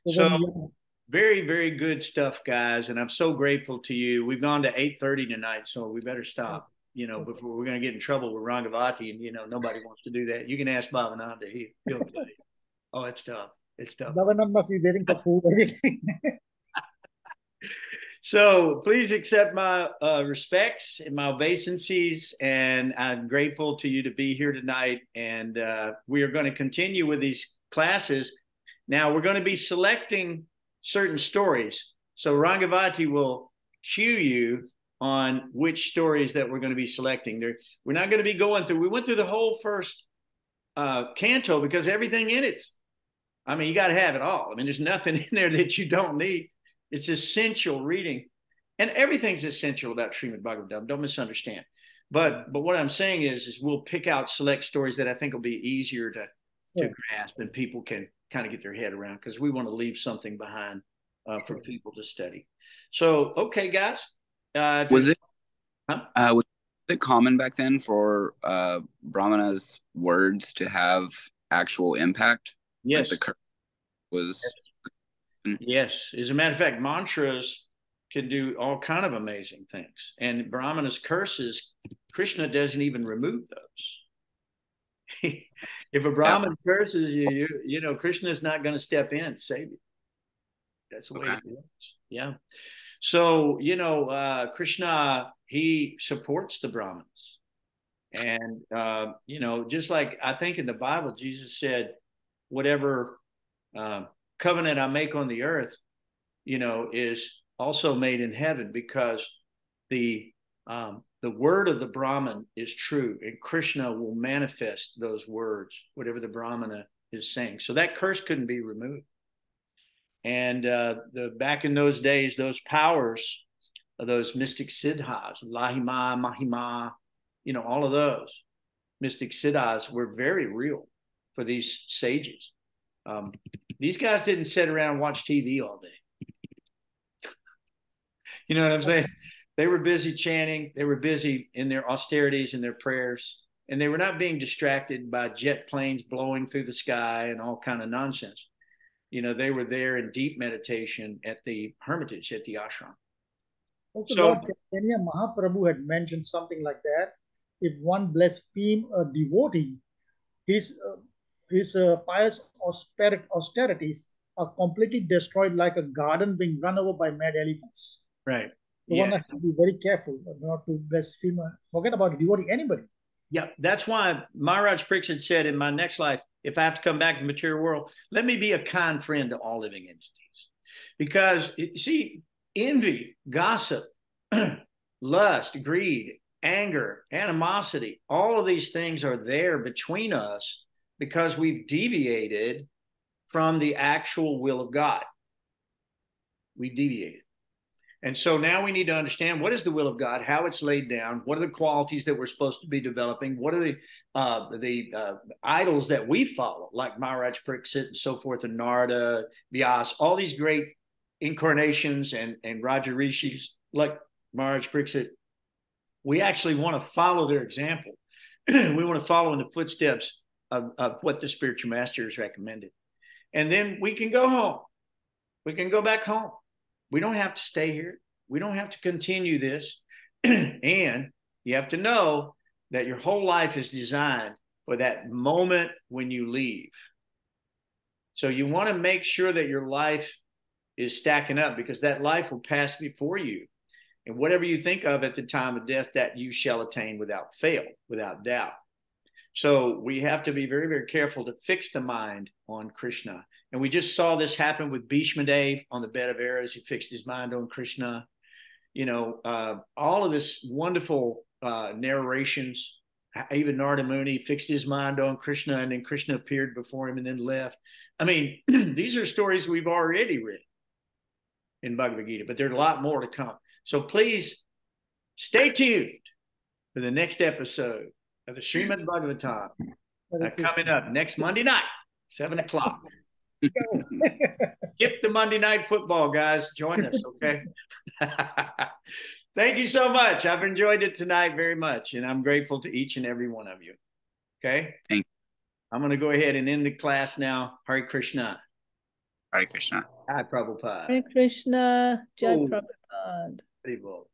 So very, very good stuff, guys. And I'm so grateful to you. We've gone to 8:30 tonight, so we better stop. You know, before we're going to get in trouble with Rangavati, and, you know, nobody wants to do that. You can ask Bhavananda. He'll tell you. Oh, it's tough. It's tough. Bhavananda must be waiting for food. So please accept my respects and my obeisances, and I'm grateful to you to be here tonight. And we are going to continue with these classes. Now we're going to be selecting certain stories. So Rangavati will cue you on which stories that we're going to be selecting. We're not going to be going through. We went through the whole first canto because everything in it's, I mean, you got to have it all. I mean, there's nothing in there that you don't need. It's essential reading. And everything's essential about Srimad Bhagavatam. Don't misunderstand. But what I'm saying is we'll pick out select stories that I think will be easier to grasp and people can kind of get their head around, because we want to leave something behind for people to study. So, okay, guys. Was it common back then for Brahmana's words to have actual impact? Yes. Like the was. Yes. As a matter of fact, mantras can do all kind of amazing things. And Brahmana's curses, Krishna doesn't even remove those. If a Brahmin curses you, you know, Krishna is not going to step in and save you. That's the way it works. Yeah. So, you know, Krishna, he supports the Brahmins. And, you know, just like I think in the Bible, Jesus said, whatever covenant I make on the earth, you know, is also made in heaven, because the word of the Brahmin is true, and Krishna will manifest those words, whatever the Brahmana is saying. So that curse couldn't be removed. And back in those days, those powers, those mystic siddhas, Lahima, Mahima, you know, all of those mystic siddhas were very real for these sages. These guys didn't sit around and watch TV all day. You know what I'm saying? They were busy chanting. They were busy in their austerities and their prayers. And they were not being distracted by jet planes blowing through the sky and all kind of nonsense. You know, they were there in deep meditation at the hermitage, at the ashram. Also, Lord Chaitanya Mahaprabhu had mentioned something like that. If one blaspheme a devotee, his pious austerities are completely destroyed, like a garden being run over by mad elephants. Right. So one has to be very careful not to blaspheme. Forget about a devotee, anybody. Yeah, that's why Maharaja Pariksit said, in my next life, if I have to come back to the material world, let me be a kind friend to all living entities. Because, see, envy, gossip, lust, greed, anger, animosity, all of these things are there between us because we've deviated from the actual will of God. We've deviated. And so now we need to understand what is the will of God, how it's laid down, what are the qualities that we're supposed to be developing, what are the idols that we follow, like Maharaja Pariksit and so forth, and Narada, Vyas, all these great incarnations and Raja Rishis like Maharaja Pariksit. We actually want to follow their example. We want to follow in the footsteps of what the spiritual master has recommended. And then we can go home. We can go back home. We don't have to stay here. We don't have to continue this. And you have to know that your whole life is designed for that moment when you leave. So you want to make sure that your life is stacking up, because that life will pass before you. And whatever you think of at the time of death, that you shall attain without fail, without doubt. So we have to be very, very careful to fix the mind on Krishna. And we just saw this happen with Bhishma Dev on the bed of arrows. He fixed his mind on Krishna. You know, all of this wonderful narrations. Even Narada Muni fixed his mind on Krishna, and then Krishna appeared before him and then left. I mean, these are stories we've already read in Bhagavad Gita, but there's a lot more to come. So please stay tuned for the next episode of the Srimad Bhagavatam coming up next Monday night, 7 o'clock. Skip the Monday night football, guys. Join us, okay? Thank you so much. I've enjoyed it tonight very much, and I'm grateful to each and every one of you. Okay? Thank you. I'm going to go ahead and end the class now. Hare Krishna. Hare Krishna. Jai Prabhupada. Hare Krishna. Jai Prabhupada. Very well.